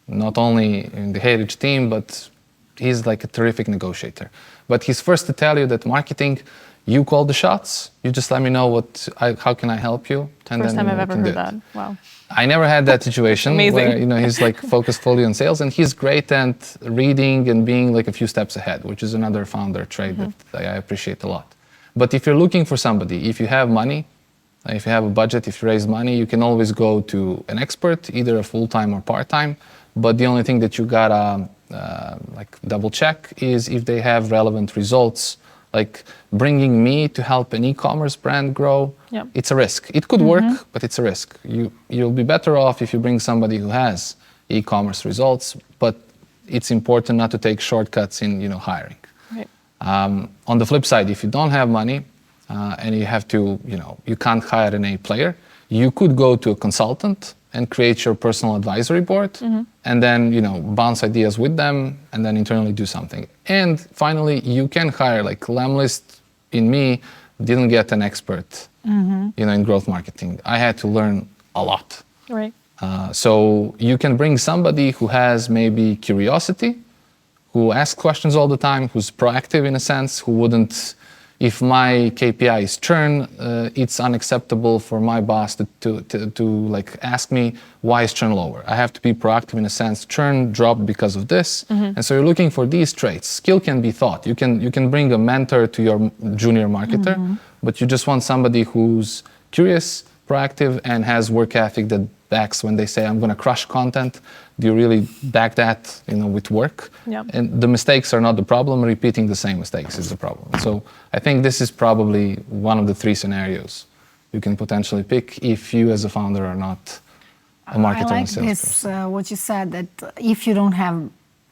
Not only in the HeyReach team, but he's like a terrific negotiator. But he's first to tell you that marketing, you call the shots, you just let me know how can I help you. And First then, time I've ever heard that. Wow. I never had that situation Amazing. where he's like focused fully on sales, and he's great at reading and being like a few steps ahead, which is another founder trait that I appreciate a lot. But if you're looking for somebody, if you have money, if you have a budget, if you raise money, you can always go to an expert, either a full-time or part-time. But the only thing that you gotta like double check is if they have relevant results. Like bringing me to help an e-commerce brand grow, it's a risk. It could work, but it's a risk. You'll be better off if you bring somebody who has e-commerce results, but it's important not to take shortcuts in hiring. Right. On the flip side, if you don't have money and you have to, you can't hire an A player, you could go to a consultant and create your personal advisory board, and then bounce ideas with them, and then internally do something. And finally, you can hire, like Lemlist in me didn't get an expert, in growth marketing. I had to learn a lot. Right. So you can bring somebody who has maybe curiosity, who asks questions all the time, who's proactive in a sense, who wouldn't. If my KPI is churn, it's unacceptable for my boss to like ask me why is churn lower. I have to be proactive in a sense. Churn dropped because of this, and so you're looking for these traits. Skill can be taught. You can bring a mentor to your junior marketer, but you just want somebody who's curious, proactive, and has work ethic that backs when they say I'm going to crush content. Do you really back that, with work? Yeah. And the mistakes are not the problem. Repeating the same mistakes is the problem. So I think this is probably one of the 3 scenarios you can potentially pick if you as a founder are not a marketer and salesperson. I like this, what you said, that if you don't have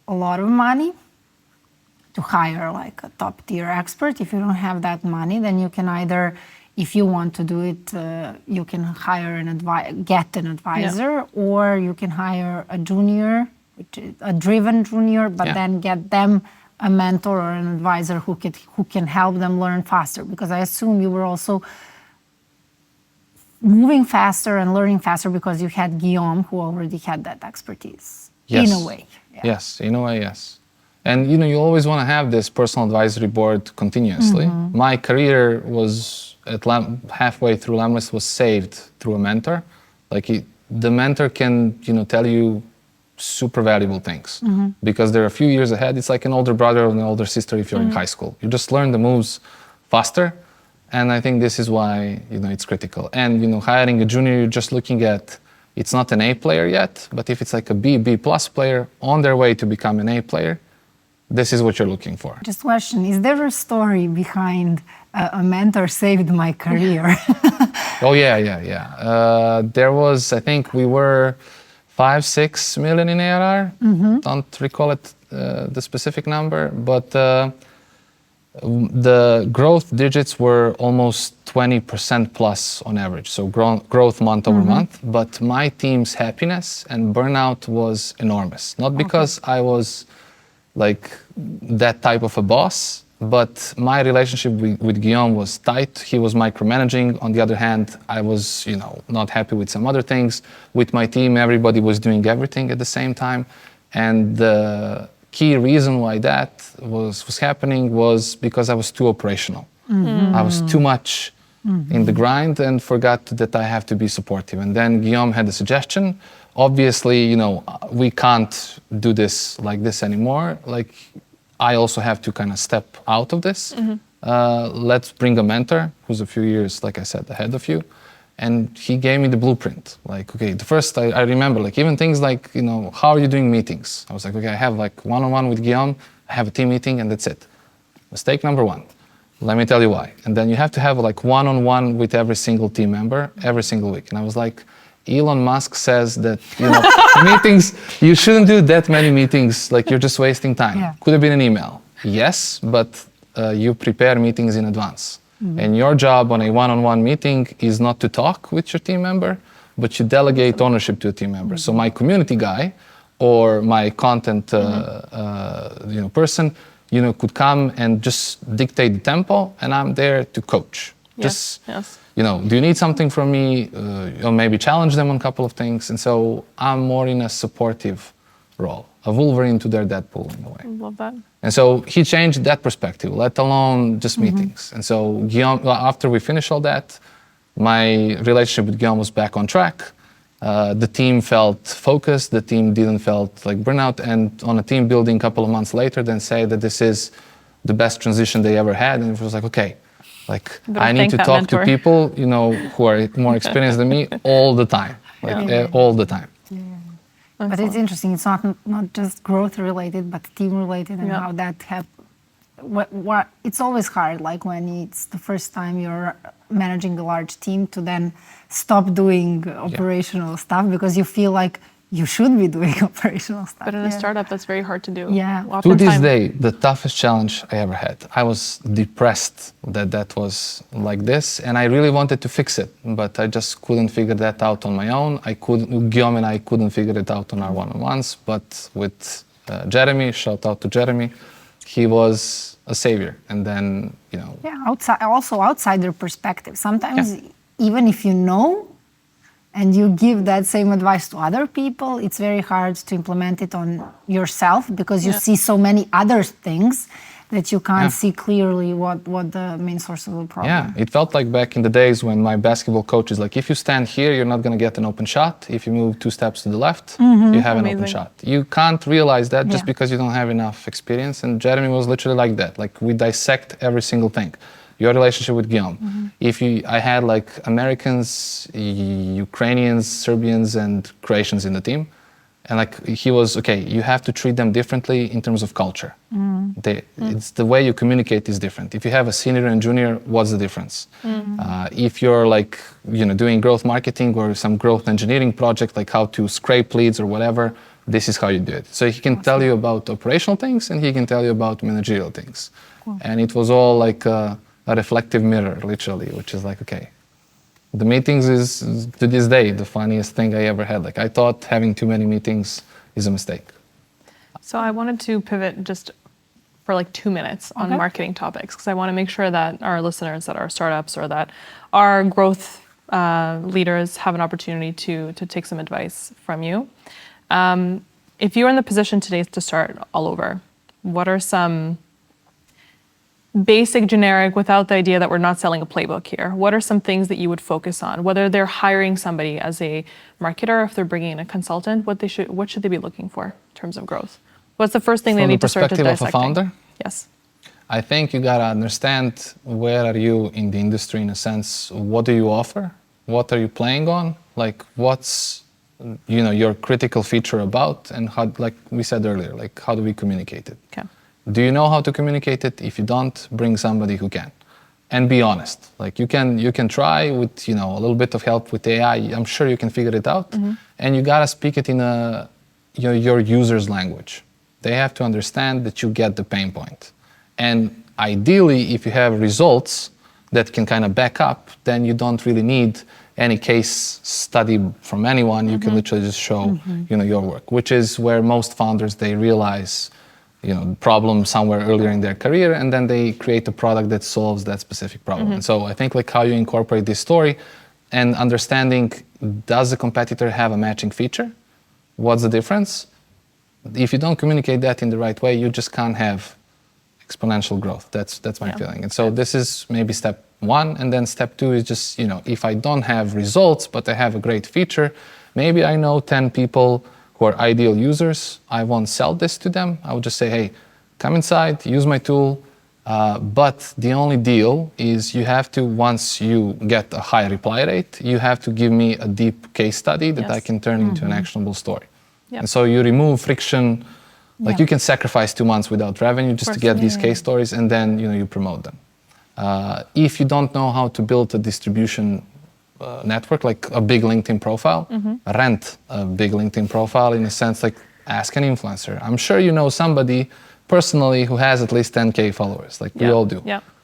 a lot of money to hire like a top tier expert, if you don't have that money, then you can either, if you want to do it, you can hire get an advisor, or you can hire a junior, which is a driven junior, but then get them a mentor or an advisor who can help them learn faster. Because I assume you were also moving faster and learning faster because you had Guillaume, who already had that expertise. Yes. In a way. Yeah. Yes, in a way, yes. And you always want to have this personal advisory board continuously. My career was halfway through Lemlist was saved through a mentor. Like the mentor can tell you super valuable things because they're a few years ahead. It's like an older brother or an older sister if you're in high school. You just learn the moves faster, and I think this is why it's critical. And hiring a junior, you're just looking at, it's not an A player yet, but if it's like a B plus player on their way to become an A player, this is what you're looking for. Just a question, is there a story behind a mentor saved my career? Oh, yeah. There was, I think we were 5-6 million in ARR. Don't recall it, the specific number, but the growth digits were almost 20% plus on average. So growth month over month, but my team's happiness and burnout was enormous. Not because I was like that type of a boss, but my relationship with Guillaume was tight. He was micromanaging. On the other hand, I was, not happy with some other things. With my team, everybody was doing everything at the same time. And the key reason why that was happening was because I was too operational. I was too much in the grind and forgot that I have to be supportive. And then Guillaume had a suggestion. Obviously, we can't do this like this anymore. Like, I also have to kind of step out of this. Let's bring a mentor who's a few years, like I said, ahead of you. And he gave me the blueprint. Like, okay, the first I remember, like even things like, how are you doing meetings? I was like, okay, I have like one-on-one with Guillaume, I have a team meeting and that's it. Mistake number one. Let me tell you why. And then you have to have like one-on-one with every single team member every single week. And I was like, Elon Musk says that, meetings, you shouldn't do that many meetings, like you're just wasting time. Yeah. Could have been an email. Yes, but you prepare meetings in advance. And your job on a one-on-one meeting is not to talk with your team member, but you delegate ownership to a team member. So my community guy or my content person, could come and just dictate the tempo, and I'm there to coach. Yes. Do you need something from me? Or maybe challenge them on a couple of things. And so I'm more in a supportive role, a Wolverine to their Deadpool in a way. I love that. And so he changed that perspective, let alone just meetings. And so Guillaume, after we finished all that, my relationship with Guillaume was back on track. The team felt focused, the team didn't felt like burnout, and on a team building a couple of months later, then say that this is the best transition they ever had. And it was like, okay, like I need to talk to people, who are more experienced than me all the time, all the time. But it's interesting. It's not just growth related, but team related, and how that it's always hard. Like when it's the first time you're managing a large team to then stop doing operational stuff because you feel like you should be doing operational stuff. But in a startup, that's very hard to do. Yeah. To this day, the toughest challenge I ever had. I was depressed that was like this, and I really wanted to fix it, but I just couldn't figure that out on my own. Guillaume and I couldn't figure it out on our one-on-ones, but with Jeremy, shout out to Jeremy, he was a savior. And then, Yeah, outsider perspective. Sometimes even if you know, and you give that same advice to other people, it's very hard to implement it on yourself because you see so many other things that you can't see clearly what the main source of the problem. Yeah, it felt like back in the days when my basketball coach is like, if you stand here, you're not going to get an open shot. If you move 2 steps to the left, you have an open shot. You can't realize that just because you don't have enough experience. And Jeremy was literally like that. Like we dissect every single thing. Your relationship with Guillaume. I had like Americans, Ukrainians, Serbians, and Croatians in the team. And like he was, okay, you have to treat them differently in terms of culture. It's the way you communicate is different. If you have a senior and junior, what's the difference? If you're like, doing growth marketing or some growth engineering project, like how to scrape leads or whatever, this is how you do it. So he can tell you about operational things and he can tell you about managerial things. And it was all like a reflective mirror, literally, which is like, okay, the meetings is, to this day, the funniest thing I ever had. Like, I thought having too many meetings is a mistake. So I wanted to pivot just for like 2 minutes on marketing topics, because I want to make sure that our listeners, that our startups or that our growth leaders have an opportunity to take some advice from you. If you're in the position today to start all over, what are some basic, generic, without the idea that we're not selling a playbook here, what are some things that you would focus on? Whether they're hiring somebody as a marketer, if they're bringing in a consultant, what should they be looking for in terms of growth? What's the first thing they need to start to dissecting? From the perspective of a founder? Yes. I think you gotta understand where are you in the industry in a sense. What do you offer? What are you playing on? Like what's your critical feature about, and how, like we said earlier, like how do we communicate it? Okay. Do you know how to communicate it? If you don't, bring somebody who can. And be honest. Like you can try with a little bit of help with AI. I'm sure you can figure it out. And you gotta speak it in your user's language. They have to understand that you get the pain point. And ideally, if you have results that can kind of back up, then you don't really need any case study from anyone. You can literally just show your work, which is where most founders, they realize problem somewhere earlier in their career, and then they create a product that solves that specific problem. And so I think like how you incorporate this story and understanding, does the competitor have a matching feature? What's the difference? If you don't communicate that in the right way, you just can't have exponential growth. That's my feeling. And so this is maybe step one, and then step two is just, if I don't have results, but I have a great feature, maybe I know 10 people who are ideal users. I won't sell this to them. I would just say, hey, come inside, use my tool. But the only deal is you have to, once you get a high reply rate, you have to give me a deep case study that I can turn into an actionable story. And so you remove friction. Like you can sacrifice 2 months without revenue just to get these case stories, and then you promote them. If you don't know how to build a distribution network, like a big LinkedIn profile, rent a big LinkedIn profile, in a sense, like ask an influencer. I'm sure you know somebody personally who has at least 10K followers, like we all do.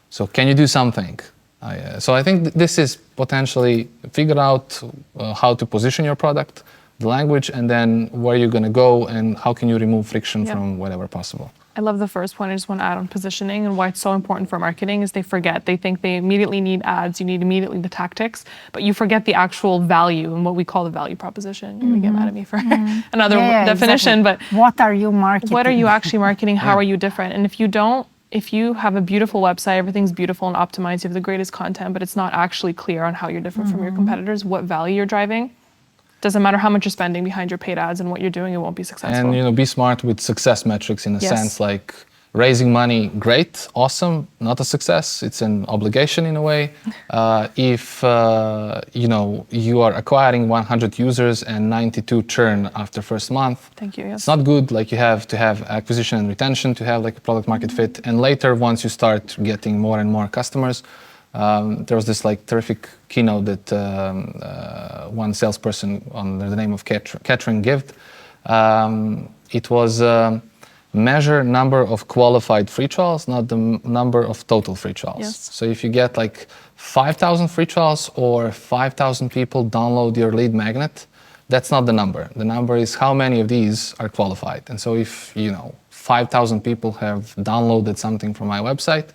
So can you do something? So I think this is potentially figure out how to position your product, the language, and then where you're going to go and how can you remove friction from whatever possible. I love the first point. I just want to add on positioning and why it's so important for marketing is they forget. They think they immediately need ads, you need immediately the tactics, but you forget the actual value and what we call the value proposition. You're going to get mad at me for another definition, exactly. but what are you marketing? What are you actually marketing? How are you different? And if you have a beautiful website, everything's beautiful and optimized, you have the greatest content, but it's not actually clear on how you're different from your competitors, what value you're driving, doesn't matter how much you're spending behind your paid ads and what you're doing, it won't be successful. And be smart with success metrics in a sense, like raising money, great, awesome, not a success, it's an obligation in a way. If you are acquiring 100 users and 92 churn after first month, it's not good. Like you have to have acquisition and retention to have like a product market fit. And later, once you start getting more and more customers, there was this like terrific keynote that one salesperson under the name of Catherine gave. It was measure number of qualified free trials, not the number of total free trials. So if you get like 5,000 free trials or 5,000 people download your lead magnet, that's not the number. The number is how many of these are qualified. And so if 5,000 people have downloaded something from my website,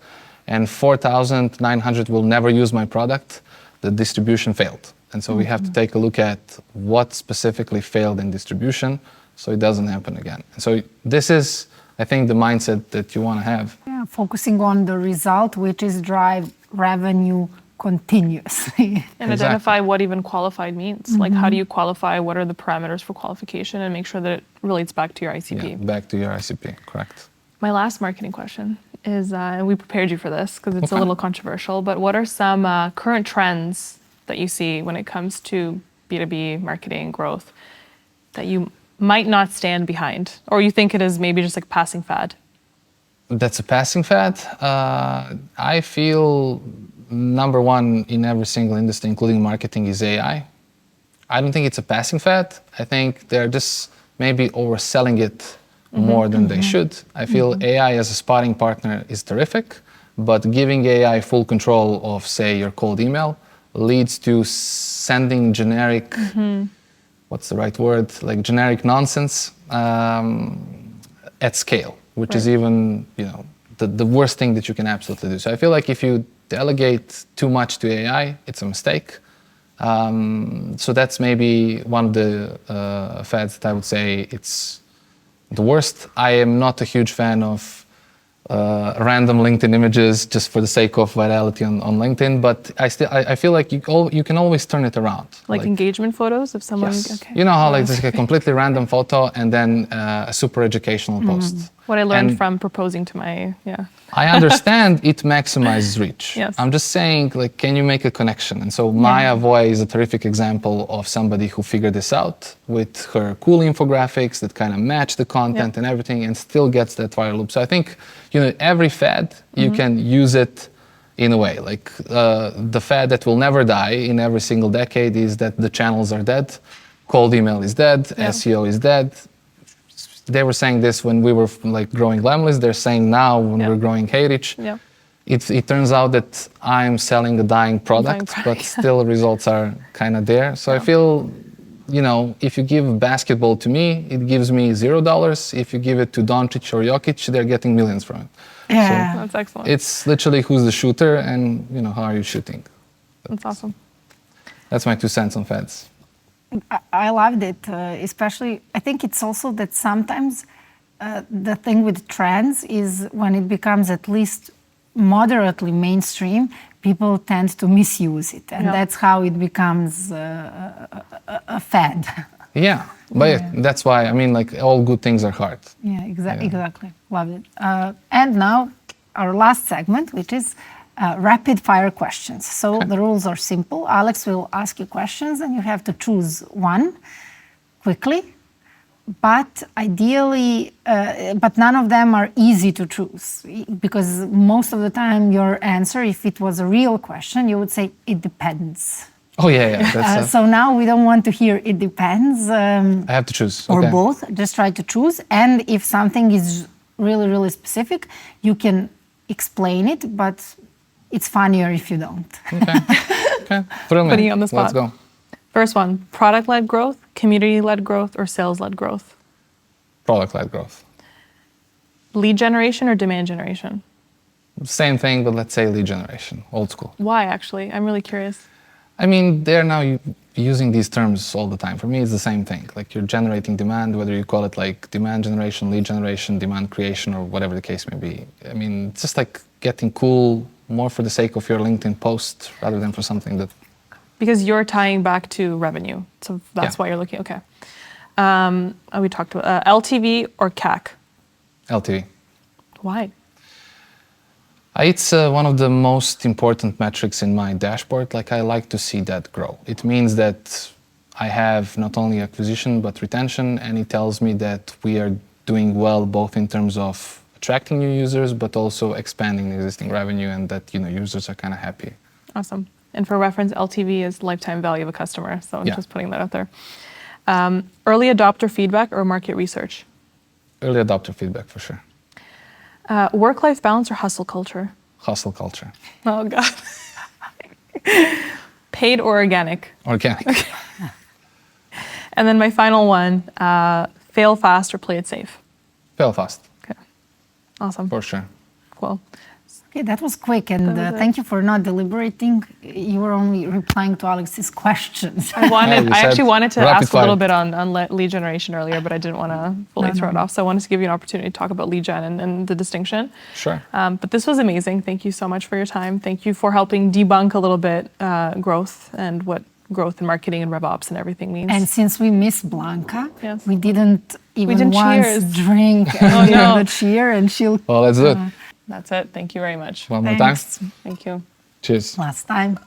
and 4,900 will never use my product, the distribution failed. And so we have to take a look at what specifically failed in distribution so it doesn't happen again. And so this is, I think, the mindset that you want to have. Yeah, focusing on the result, which is drive revenue continuously. And identify what even qualified means. Like how do you qualify, what are the parameters for qualification, and make sure that it relates back to your ICP. Yeah, back to your ICP, correct. My last marketing question is, and we prepared you for this because it's a little controversial, but what are some current trends that you see when it comes to B2B marketing growth that you might not stand behind, or you think it is maybe just like passing fad? That's a passing fad. I feel number one in every single industry, including marketing, is AI. I don't think it's a passing fad. I think they're just maybe overselling it more than they should. I feel AI as a sparring partner is terrific, but giving AI full control of, say, your cold email leads to sending generic, what's the right word, like generic nonsense at scale, which is even, the worst thing that you can absolutely do. So I feel like if you delegate too much to AI, it's a mistake. So that's maybe one of the fads that I would say it's the worst. I am not a huge fan of random LinkedIn images just for the sake of virality on LinkedIn, but I feel like you can always turn it around. Like engagement photos of someone? Yes. Okay. You know how like it's like a completely random photo and then a super educational post. What I learned from proposing to my, I understand it maximizes reach. Yes. I'm just saying, like, can you make a connection? And so Maya Voy is a terrific example of somebody who figured this out with her cool infographics that kind of match the content and everything and still gets that viral loop. So I think, every fad, you can use it in a way. Like the fad that will never die in every single decade is that the channels are dead. Cold email is dead. SEO is dead. They were saying this when we were like growing Lemlist. They're saying now when we're growing HeyReach. It turns out that I'm selling a dying product, but still results are kind of there. So I feel, if you give basketball to me, it gives me $0. If you give it to Doncic or Jokic, they're getting millions from it. Yeah, so that's excellent. It's literally who's the shooter and how are you shooting. That's awesome. That's my 2 cents on fads. I loved it, especially, I think it's also that sometimes the thing with trends is when it becomes at least moderately mainstream, people tend to misuse it, and that's how it becomes a fad. Yeah, but that's why, I mean, like, all good things are hard. Yeah, exactly. Love it. And now our last segment, which is rapid fire questions. So the rules are simple. Alex will ask you questions and you have to choose one quickly. But ideally, but none of them are easy to choose, because most of the time your answer, if it was a real question, you would say, it depends. Oh, yeah. That's, so now we don't want to hear it depends. I have to choose. Or both, just try to choose. And if something is really, really specific, you can explain it, but it's funnier if you don't. Okay. Putting you on the spot. Let's go. First one, product-led growth, community-led growth, or sales-led growth? Product-led growth. Lead generation or demand generation? Same thing, but let's say lead generation, old school. Why, actually? I'm really curious. I mean, they're now using these terms all the time. For me, it's the same thing. Like, you're generating demand, whether you call it like demand generation, lead generation, demand creation, or whatever the case may be. I mean, it's just like getting cool more for the sake of your LinkedIn post rather than for something that... Because you're tying back to revenue. So that's why you're looking, okay. We talked about LTV or CAC? LTV. Why? It's one of the most important metrics in my dashboard. Like, I like to see that grow. It means that I have not only acquisition, but retention, and it tells me that we are doing well, both in terms of attracting new users, but also expanding existing revenue, and that, users are kind of happy. Awesome. And for reference, LTV is lifetime value of a customer. So I'm just putting that out there. Early adopter feedback or market research? Early adopter feedback, for sure. Work-life balance or hustle culture? Hustle culture. Oh, God. Paid or organic? Organic. Okay. And then my final one, fail fast or play it safe? Fail fast. Okay. Awesome. For sure. Cool. Okay, that was quick, and thank you for not deliberating. You were only replying to Alex's questions. I actually wanted to ask a little bit on lead generation earlier, but I didn't want to fully throw it off. So I wanted to give you an opportunity to talk about lead gen and the distinction. Sure. But this was amazing. Thank you so much for your time. Thank you for helping debunk a little bit growth and what growth in marketing and RevOps and everything means. And since we miss Blanca, Yes. we didn't even once cheers. drink and give the cheer, and she'll... Well, let's do it. That's it. Thank you very much. One more time. Thank you. Cheers. Last time.